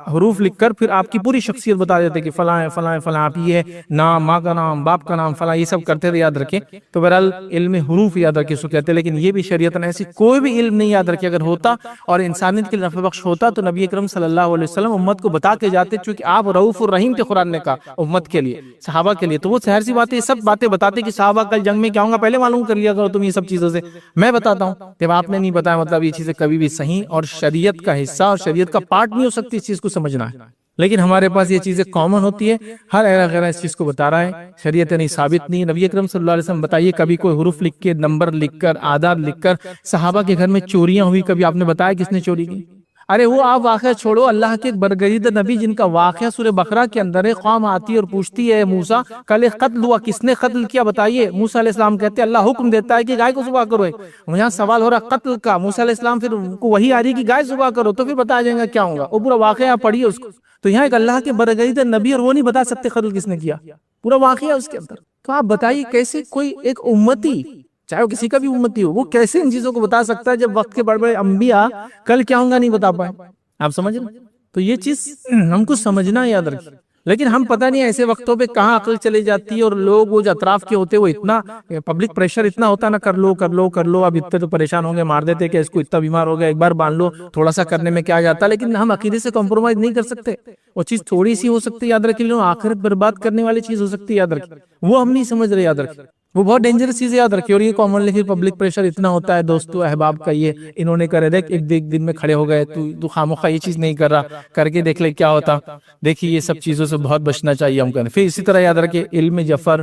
Speaker 2: حروف لکھ کر پھر آپ کی پوری شخصیت بتا دیتے کہ فلاں فلاں فلاں، آپ یہ نام، ماں کا نام، باپ کا نام، فلاں، یہ سب کرتے تھے، یاد رکھیں۔ تو بہرحال علم حروف یاد رکھیے اس کو کہتے ہیں، لیکن یہ بھی شریعت نے ایسی کوئی بھی علم نہیں، یاد رکھیے، اگر ہوتا اور انسانیت کے لیے نفع بخش ہوتا تو نبی اکرم صلی اللہ علیہ وسلم امت کو بتا کے جاتے، چونکہ آپ رؤوف الرحیم تھے، قرآن نے کہا امت کے لیے، صحابہ کے لیے، تو وہ ظاہر سی باتیں، سب باتیں بتاتے کہ صحابہ کل جنگ میں کیا ہوں گا پہلے معلوم کر لیا کرو تم، یہ سب چیزوں سے میں بتاتا ہوں، جب آپ نے نہیں بتایا مطلب یہ چیزیں کبھی بھی صحیح اور شریعت کا حصہ اور شریعت کا پارٹ نہیں ہو سکتی، اس چیز کو سمجھنا ہے، لیکن ہمارے پاس یہ چیزیں کامن ہوتی ہے، ہر غیر اس چیز کو بتا رہا ہے، شریعت نہیں ثابت نہیں۔ نبی اکرم صلی اللہ علیہ وسلم بتائیے، کبھی کوئی حروف لکھ کے، نمبر لکھ کر، اعداد لکھ کر، صحابہ کے گھر میں چوریاں ہوئی، کبھی آپ نے بتایا کس نے چوری کی؟ ارے وہ آپ واقعہ چھوڑو، اللہ کے برگزیدہ نبی جن کا واقعہ سورہ بقرہ کے اندر ہے، قوم آتی ہے اور پوچھتی ہے موسیٰ کل ایک قتل ہوا، کس نے قتل کیا بتائیے؟ موسیٰ علیہ السلام کہتے ہیں اللہ حکم دیتا ہے کہ گائے کو ذبح کرو۔ یہاں سوال ہو رہا قتل کا، موسیٰ علیہ السلام پھر ان کو وہی آ رہی کہ گائے ذبح کرو، تو پھر بتایا جائے گا کیا ہوگا، وہ پورا واقعہ پڑھیے اس کو۔ تو یہاں ایک اللہ کے برگزیدہ نبی اور وہ نہیں بتا سکتے قتل کس نے کیا، پورا واقعہ اس کے اندر۔ تو آپ بتائیے کیسے کوئی ایک امتی، چاہے وہ کسی کا بھی امتی ہو، وہ کیسے ان چیزوں کو بتا سکتا ہے جب وقت کے بڑے بڑے انبیاء کل کیا ہوں گا نہیں بتا پائے؟ آپ سمجھ رہے؟ تو یہ چیز ہم کو سمجھنا یاد رکھیں۔ لیکن ہم پتہ نہیں ایسے وقتوں پہ کہاں عقل چلی جاتی ہے، اور لوگ وہ جو اطراف کے ہوتے وہ اتنا پبلک پریشر اتنا ہوتا نا، کر لو کر لو کر لو، اب اتنے تو پریشان ہوں گے، مار دیتے کہ اس کو اتنا بیمار ہو گیا، ایک بار باندھ لو، تھوڑا سا کرنے میں کیا جاتا ہے۔ لیکن ہم عقیدے سے کمپرومائز نہیں کر سکتے، وہ چیز تھوڑی سی ہو سکتی ہے یاد رکھیں، لیکن آخرت برباد کرنے والی چیز ہو سکتی ہے یاد رکھیں، وہ ہم نہیں سمجھ رہے یاد رکھیں، وہ بہت ڈینجرس چیز ہے یاد رکھیں۔ اور یہ کامنلی پھر پبلک پریشر اتنا ہوتا ہے دوستو احباب کا، یہ انہوں نے کرے دیکھ ایک دن میں کھڑے ہو گئے، تو خامخواہ یہ چیز نہیں کر رہا، کر کے دیکھ لے کیا ہوتا۔ دیکھیے یہ سب چیزوں سے بہت بچنا چاہیے ہم کریں۔ پھر اسی طرح یاد رکھیں علم جفر،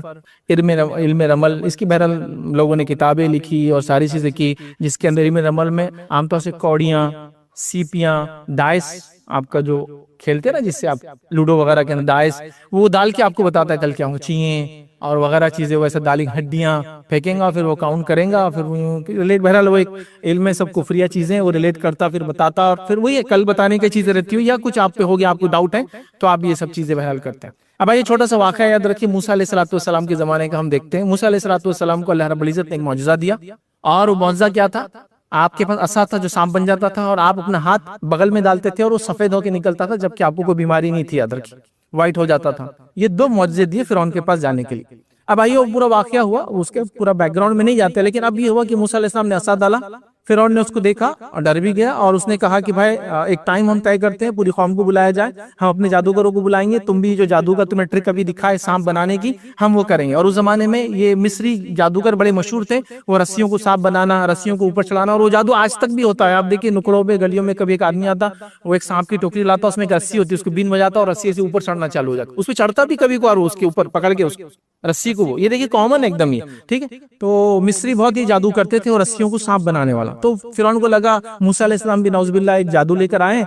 Speaker 2: علم رمل، اس کی بہرحال لوگوں نے کتابیں لکھی اور ساری چیزیں کی، جس کے اندر علم رمل میں عام طور سے کوڑیاں، سیپیاں، ڈائس، آپ کا جو کھیلتے نا جس سے آپ لوڈو وغیرہ کے اندر ڈائس، وہ ڈال کے آپ کو بتاتا ہے کل کیا ہوں، چیئیں اور وغیرہ چیزیں، ویسے ڈالی ہڈیاں پھینکیں گا، پھر وہ کاؤنٹ کریں گا، پھر ریلیٹ، بہرحال وہ ایک علم میں سب کفریہ چیزیں وہ ریلیٹ کرتا، پھر بتاتا، اور پھر وہی کل بتانے کی چیزیں رہتی ہو، یا کچھ آپ پہ ہو گیا، آپ کو ڈاؤٹ ہے تو آپ یہ سب چیزیں بہرحال کرتے ہیں۔ اب آئیے چھوٹا سا واقعہ یاد رکھیے موسیٰ علیہ السلام کے زمانے کا ہم دیکھتے ہیں۔ موسیٰ علیہ السلام کو اللہ رب العزت نے ایک معجزہ دیا، اور وہ معجزہ کیا تھا؟ آپ کے پاس عصا تھا جو سانپ بن جاتا تھا، اور آپ اپنا ہاتھ بغل میں ڈالتے تھے اور وہ سفید ہو کے نکلتا تھا، جبکہ آپ کو کوئی بیماری نہیں تھی، یاد رکھیے وائٹ ہو جاتا تھا۔ یہ دو معجزے دیے فرعون کے پاس جانے کے لیے۔ اب آئیے وہ پورا واقعہ ہوا، اس کے پورا بیک گراؤنڈ میں نہیں جاتے، لیکن اب یہ ہوا کہ موسیٰ علیہ السلام نے عصا ڈالا، فرعون نے اس کو دیکھا اور ڈر بھی گیا، اور اس نے کہا کہ بھائی ایک ٹائم ہم طے کرتے ہیں، پوری قوم کو بلایا جائے، ہم اپنے جادوگروں کو بلائیں گے، تم بھی جو جادو کا تمہیں ٹرک ابھی دکھائے سانپ بنانے کی، ہم وہ کریں گے۔ اور اس زمانے میں یہ مصری جادوگر بڑے مشہور تھے، وہ رسیوں کو سانپ بنانا، رسیوں کو اوپر چڑھانا، اور وہ جادو آج تک بھی ہوتا ہے۔ آپ دیکھیے نکڑوں پہ گلیوں میں کبھی ایک آدمی آتا، وہ ایک سانپ کی ٹوکری لاتا، اس میں ایک رسی ہوتی ہے، اس کو بین بجاتا اور رسی سے اوپر چڑھنا چالو ہو جاتا، اس پہ چڑھتا بھی کبھی کو، اور اس کے اوپر پکڑ کے اس رسی کو، وہ یہ دیکھیے کامن ایک دم، یہ ٹھیک ہے۔ تو مصری بہت ہی جادو کرتے تھے اور رسیوں کو سانپ بنانے والا۔ تو فرعون کو لگا موسیٰ علیہ السلام بھی نعوذ باللہ ایک جادو لے کر آئے،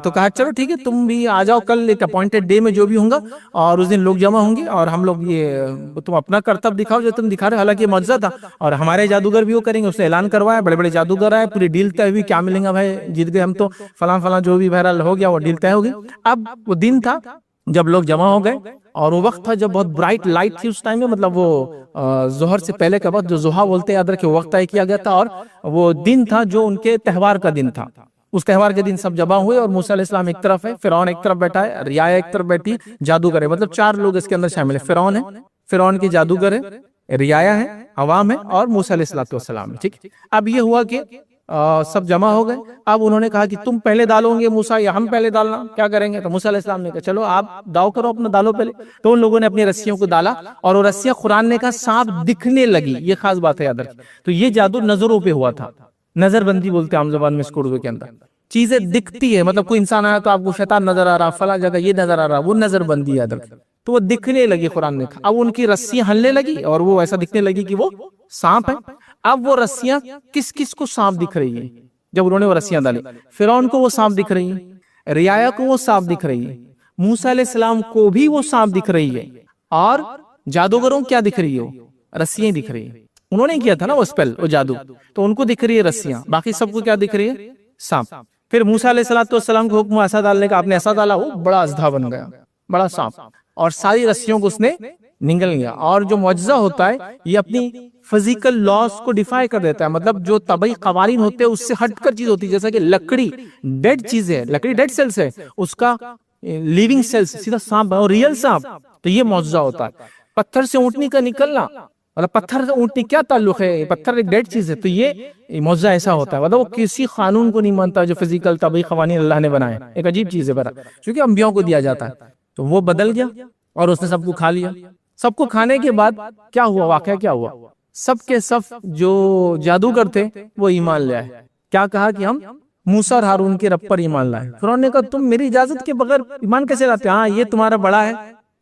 Speaker 2: تو کہا چلو ٹھیک ہے تم بھی آ جاؤ، کل ایک اپوائنٹڈ ڈے میں جو بھی ہوں گا، اور اس دن لوگ جمع ہوں گے، اور ہم لوگ یہ تم اپنا کرتب دکھاؤ جو تم دکھا رہے ہو، حالانکہ یہ معجزہ تھا، اور ہمارے جادوگر بھی وہ کریں گے۔ اس نے اعلان کروایا، بڑے بڑے جادوگر آئے، پوری ڈیل طے ہوئی، کیا ملیں گا بھائی، جیت گئے ہم تو، فلاں فلاں جو بھی بہرحال ہو گیا وہ ڈیل طے ہو گئی۔ اب وہ دن تھا جب لوگ جمع ہو گئے، اور وہ وقت تھا جب بہت برائٹ لائٹ تھی اس ٹائم میں، مطلب وہ ظہر سے پہلے کا وقت جو ضحیٰ بولتے ہیں، یاد رکھیں وہ وقت طے کیا گیا تھا، اور وہ دن تھا جو ان کے تہوار کا دن تھا۔ اس تہوار کے دن سب جمع ہوئے، اور موسیٰ علیہ السلام ایک طرف ہے، فرعون ایک طرف بیٹھا ہے، رعایا ایک طرف بیٹھی، جادوگر ہے، مطلب چار لوگ اس کے اندر شامل ہیں، فرعون ہے، فرعون کے جادوگر ہے، رعایا ہے، عوام ہے، اور موسیٰ علیہ السلام ہے، ٹھیک۔ اب یہ ہوا کہ سب جمع ہو گئے، اب انہوں نے کہا کہ تم پہلے ڈالو گے موسیٰ یا ہم پہلے ڈالنا، کیا کریں گے؟ تو موسیٰ علیہ السلام نے کہا چلو آپ داؤ کرو، اپنا ڈالو پہلے۔ تو ان لوگوں نے اپنی رسیوں کو ڈالا، اور وہ رسیاں قرآن نے کہا سانپ دکھنے لگی، یہ خاص بات ہے یاد رکھیں۔ تو یہ جادو نظروں پہ ہوا تھا، نظر بندی بولتے ہیں عام زبان میں اس کو اردو کے اندر، چیزیں دکھتی ہے، مطلب کوئی انسان آیا تو آپ کو شیطان نظر آ رہا، فلاں جگہ یہ نظر آ رہا، وہ نظر بندی یاد رکھیں۔ تو وہ دکھنے لگی، قرآن نے کہا، اب ان کی رسیاں ہلنے لگی، اور وہ ایسا دکھنے لگی کہ وہ سانپ ہے۔ اب وہ رسیاں کس کس کو سانپ دکھ رہی ہے؟ جب انہوں نے وہ رسیاں ڈالی، فرعون کو وہ سانپ دکھ رہی ہے، رعایا کو وہ سانپ دکھ رہی ہے، موسیٰ علیہ السلام کو بھی وہ سانپ دکھ رہی ہے، اور جادوگروں کیا دکھ رہی ہے؟ رسیاں دکھ رہی ہیں، انہوں نے کیا تھا نا وہ اسپیل، وہ جادو، تو ان کو دکھ رہی ہے رسیاں، باقی سب کو کیا دکھ رہی ہے؟ سانپ۔ پھر موسیٰ علیہ السلام کو حکم عصا ڈالنے کا، آپ نے عصا ڈالا، وہ بڑا اژدھا بن گیا، بڑا سانپ، اور ساری رسیوں کو اس نے نگل گیا۔ اور جو معجزہ ہوتا ہے یہ اپنی فزیکل لاز کو ڈیفائی کر دیتا ہے، مطلب جو طبعی قوانین ہوتے ہیں اس سے ہٹ کر چیز ہوتی ہے، جیسا کہ لکڑی ڈیڈ چیز ہے، لکڑی ڈیڈ سیلز ہے، اس کا لیونگ سیلز سیدھا سانپ ہے، اور ریئل سانپ، تو یہ معجزہ ہوتا ہے۔ پتھر سے اونٹنی کا نکلنا، مطلب پتھر سے اونٹنی کیا تعلق ہے؟ پتھر ایک ڈیڈ چیز ہے، تو یہ معجزہ ایسا ہوتا ہے، مطلب وہ کسی قانون کو نہیں مانتا جو فزیکل طبعی قوانین اللہ نے بنائے، ایک عجیب چیز ہے برا، کیونکہ انبیاء کو دیا جاتا ہے۔ تو وہ بدل گیا اور اس نے سب کو کھا لیا۔ سب کو کھانے کے بعد کیا ہوا؟ واقعہ کیا ہوا؟ سب کے سب جو جادوگر تھے وہ ایمان لے آئے، کیا کہا کہ ہم موسیٰ اور ہارون کے رب پر ایمان لائے۔ فرعون نے کہا تم میری اجازت کے بغیر ایمان کیسے لاتے؟ ہاں یہ تمہارا بڑا ہے،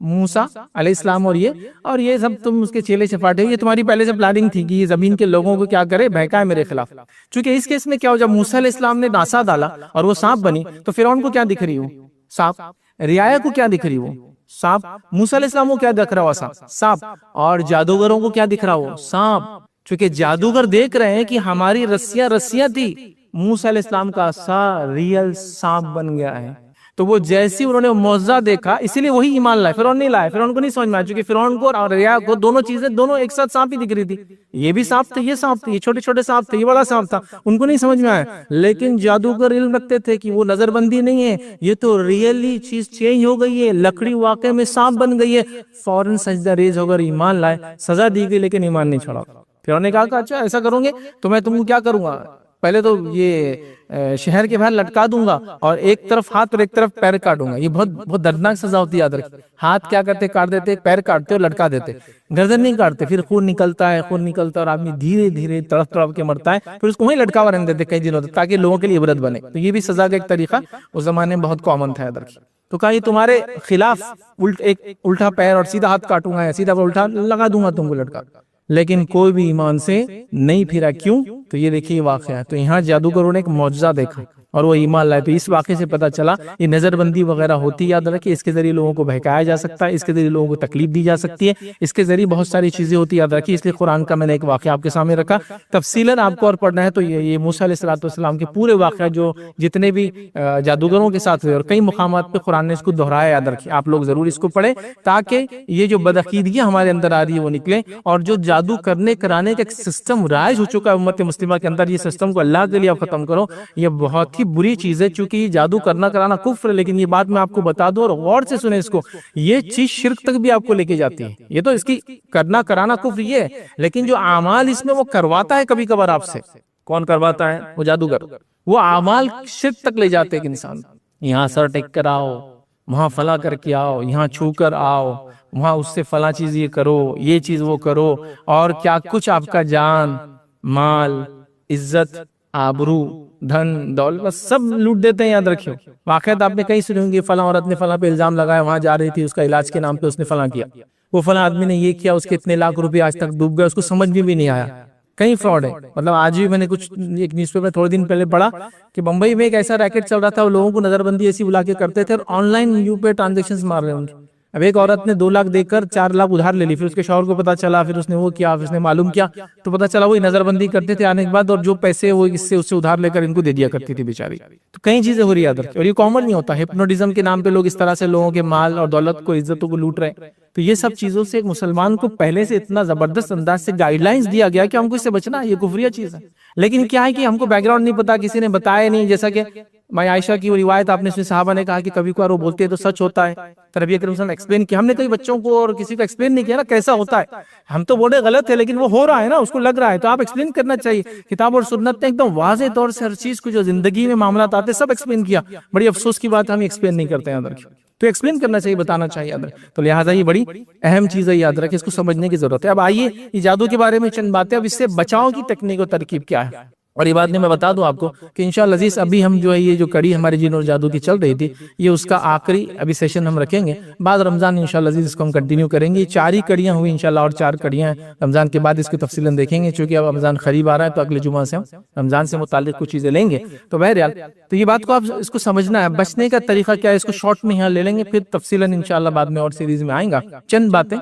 Speaker 2: موسیٰ علیہ السلام اور یہ سب تم اس کے چیلے چپاٹے ہو، یہ تمہاری پہلے سے پلاننگ تھی کہ یہ زمین کے لوگوں کو کیا کرے، بہکائے میرے خلاف. چونکہ اس کیس میں کیا ہو، جب موسیٰ علیہ السلام نے ناسا ڈالا اور وہ سانپ بنی تو فرعون کو کیا دکھ رہی ہو، سانپ. رعایا کو کیا دکھ رہی ہو، سانپ. موسیٰ علیہ السلام کو کیا دکھ رہا ہوا، سانپ. اور جادوگروں کو کیا دکھ رہا ہو، سانپ. چونکہ جادوگر دیکھ رہے ہیں کہ ہماری رسیاں تھی، موسیٰ علیہ السلام کا سا ریل سانپ بن گیا ہے. تو وہ جیسی انہوں نے معجزہ دیکھا، اسی لیے وہی ایمان لائے. فرعون نہیں لائے، فرعون کو نہیں سمجھ میں آیا، چونکہ فرعون کو اور ریا کو دونوں چیزیں دونوں ایک ساتھ سانپ ہی دکھ رہی تھی. یہ بھی سانپ تھے، یہ سانپ تھے، یہ چھوٹے چھوٹے سانپ تھے، یہ بڑا سانپ تھا، ان کو نہیں سمجھ میں آیا. لیکن جادوگر علم رکھتے تھے کہ وہ نظر بندی نہیں ہے، یہ تو ریئلی چیز چینج ہو گئی ہے، لکڑی واقع میں سانپ بن گئی ہے. فوراً سجدہ ریز ہو کر ایمان لائے. سزا دی گئی لیکن ایمان نہیں چھوڑا. فرعون نے کہا کہ اچھا ایسا کروں گے تو میں تم کو کیا کروں گا، پہلے تو یہ شہر کے باہر لٹکا دوں گا اور ایک طرف ہاتھ اور ایک طرف پیر کاٹوں گا. یہ بہت دردناک سزا ہوتی ہے، یاد رکھیں. ہاتھ کیا کرتے، کاٹ دیتے، پیر کاٹتے اور لٹکا دیتے، گردن نہیں کاٹتے. پھر خون نکلتا ہے اور آدمی دھیرے دھیرے تڑپ تڑپ کے مرتا ہے. پھر اس کو وہیں لٹکا ہوا رہنے دیتے کئی دنوں تک تاکہ لوگوں کے لیے عبرت بنے. تو یہ بھی سزا کا ایک طریقہ اس زمانے میں بہت کامن تھا، یاد رکھیں. تو کہا یہ تمہارے خلاف ایک الٹا پیر اور سیدھا ہاتھ کاٹوں گا، سیدھا الٹا لگا دوں گا تم کو لٹکا. لیکن کوئی بھی ایمان سے نہیں پھرا. کیوں؟ تو یہ دیکھیے واقعہ ہے. تو یہاں جادوگروں نے ایک معجزہ دیکھا اور وہ ایمان لائے. تو اس واقعے سے پتا چلا یہ نظر بندی وغیرہ ہوتی، یاد رکھیں اس کے ذریعے لوگوں کو بہکایا جا سکتا ہے، اس کے ذریعے لوگوں کو تکلیف دی جا سکتی ہے، اس کے ذریعے بہت ساری چیزیں ہوتی، یاد رکھیں. اس لیے قرآن کا میں نے ایک واقعہ آپ کے سامنے رکھا. تفصیلاً آپ کو اور پڑھنا ہے تو یہ موسیٰ علیہ السلام کے پورے واقعہ جو جتنے بھی جادوگروں کے ساتھ ہوئے اور کئی مقامات پہ قرآن نے اس کو دہرایا، یاد رکھیں. آپ لوگ ضرور اس کو پڑھیں تاکہ یہ جو بدعقیدگیاں ہمارے اندر آ رہی ہے وہ نکلے. اور جو جادو کرنے کرانے کا ایک سسٹم رائج ہو چکا ہے امت مسلمہ کے اندر، یہ سسٹم کو اللہ کے لیے آپ ختم کرو. یہ بہت ہی بری چیز ہے، چونکہ یہ جادو کرنا کرانا کفر ہے. لیکن یہ بات میں آپ کو بتا دوں اور غور سے سنیں اس کو، یہ چیز شرک تک بھی آپ کو لے کے جاتی ہے. یہ تو اس کی کرنا کرانا کفر یہ ہے، لیکن جو اعمال اس میں وہ کرواتا ہے کبھی کبھار آپ سے. کون کرواتا ہے؟ وہ جادوگر. وہ اعمال شرک تک لے جاتے ہیں انسان. یہاں سر ٹیک کر آؤ، وہاں فلاں کر کے آؤ، یہاں چھو کر آؤ، وہاں اس سے فلاں چیز یہ کرو، یہ چیز وہ کرو، اور کیا کچھ آپ کا جان مال عزت آبرو دھن دولت سب لوٹ دیتے ہیں. یاد رکھیو واقعات آپ نے کئی سنے ہوں گے، فلاں عورت نے فلاں پہ الزام لگایا، وہاں جا رہی تھی، اس کا علاج کے نام پہ اس نے فلاں کیا، وہ فلاں آدمی نے یہ کیا، اس کے اتنے لاکھ روپے آج تک ڈوب گئے، اس کو سمجھ بھی نہیں آیا. کئی فراڈ ہے. مطلب آج بھی میں نے کچھ ایک نیوز پیپر تھوڑے دن پہلے پڑھا کہ بمبئی میں ایک ایسا ریکٹ چل رہا تھا، وہ لوگوں کو نظر بندی ایسی بلا کے کرتے تھے اور on line you pay transaction مار رہے ہیں ان کی. اب ایک عورت نے 2 لاکھ دے کر 4 لاکھ ادھار لے لی، پھر اس کے شوہر کو پتا چلا، پھر اس نے وہ کیا، پھر اس نے معلوم کیا تو پتا چلا وہی نظر بندی کرتے تھے آنے کے بعد، اور جو پیسے وہ اس سے ادھار لے کر ان کو دے دیا کرتی تھی بیچاری. تو کئی چیزیں ہو رہی ہے ادھر، اور یہ کامن نہیں ہوتا. ہپنوٹزم کے نام پہ لوگ اس طرح سے لوگوں کے مال اور دولت کو، عزتوں کو لوٹ رہے ہیں. تو یہ سب چیزوں سے ایک مسلمان کو پہلے سے اتنا زبردست انداز سے گائیڈ لائنز دیا گیا کہ ہم کو اس سے بچنا ہے، یہ کفریہ چیز ہے. لیکن کیا ہے کہ ہم کو بیک گراؤنڈ نہیں پتا، کسی نے بتایا نہیں. جیسا کہ میں عائشہ کی وہ روایت آپ نے اس میں صحابہ نے کہا کہ کبھی کبھار وہ بولتے ہیں تو سچ ہوتا ہے. نبی کریم صلی اللہ علیہ وسلم ایکسپلین کیا، ہم نے کئی بچوں کو اور کسی کو ایکسپلین نہیں کیا نا کیسا ہوتا ہے. ہم تو بولے غلط ہے لیکن وہ ہو رہا ہے نا، اس کو لگ رہا ہے، تو آپ ایکسپلین کرنا چاہیے. کتاب اور سنت نے ایک دم واضح طور سے ہر چیز کو جو زندگی میں معاملات آتے سب ایکسپلین کیا. بڑی افسوس کی بات ہم ایکسپلین نہیں کرتے ہیں ادھر کی. تو ایکسپلین کرنا چاہیے، بتانا چاہیے ادھر. تو لہٰذا یہ بڑی اہم چیز ہے، یاد رکھیں، اس کو سمجھنے کی ضرورت ہے. اب آئیے یہ جادو کے بارے میں چند باتیں، اب اس سے بچاؤ کی تکنیک و ترکیب کیا ہے. اور یہ بات میں بتا دوں آپ کو کہ انشاءاللہ عزیز ابھی ہم جو ہے یہ جو کڑی ہمارے جن اور جادو کی چل رہی تھی، یہ اس کا آخری ابھی سیشن ہم رکھیں گے. بعد رمضان انشاءاللہ عزیز اس کو ہم کنٹینیو کریں گے. یہ 4 ہی کڑیاں ہوئی انشاءاللہ، اور 4 کڑیاں ہیں رمضان کے بعد اس کی تفصیلاً دیکھیں گے. چونکہ اب رمضان قریب آ رہا ہے تو اگلے جمعہ سے ہم رمضان سے متعلق کچھ چیزیں لیں گے. تو بہرحال تو یہ بات کو آپ اس کو سمجھنا ہے. بچنے کا طریقہ کیا ہے، اس کو شارٹ میں یہاں لے لیں گے، پھر تفصیلاً انشاءاللہ بعد میں اور سیریز میں آئیں گا. چند باتیں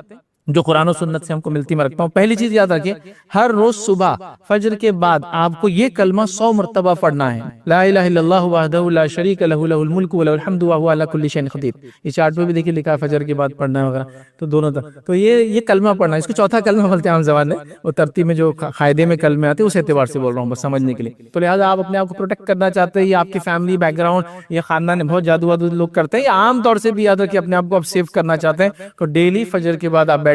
Speaker 2: جو قرآن و سنت سے ہم کو ملتی میں رکھتا ہوں. پہلی چیز یاد رکھیں، ہر روز صبح فجر کے بعد آپ کو یہ کلمہ 100 مرتبہ پڑھنا ہے. لا الہ الا اللہ وحدہ لا شریک لہ لہ الملک ولہ الحمد وہو علی کل شیء قدیر. یہ چارٹ پہ بھی دیکھیے لکھا ہے فجر کے بعد پڑھنا ہے وغیرہ. تو دونوں تو یہ کلمہ پڑھنا ہے. اس کو چوتھا کلمہ بولتے ہیں عام زبان میں، وہ ترتیب میں جو قاعدے میں کلمے آتے ہیں اس اعتبار سے بول رہا ہوں بس سمجھنے کے لیے. تو لہٰذا آپ اپنے آپ کو پروٹیکٹ کرنا چاہتے ہیں، یا آپ کی فیملی بیک گراؤنڈ یہ خاندان بہت جادو لوگ کرتے ہیں، یا عام طور سے بھی یاد رکھیں اپنے آپ کو آپ سیف کرنا چاہتے ہیں، تو ڈیلی فجر کے بعد آپ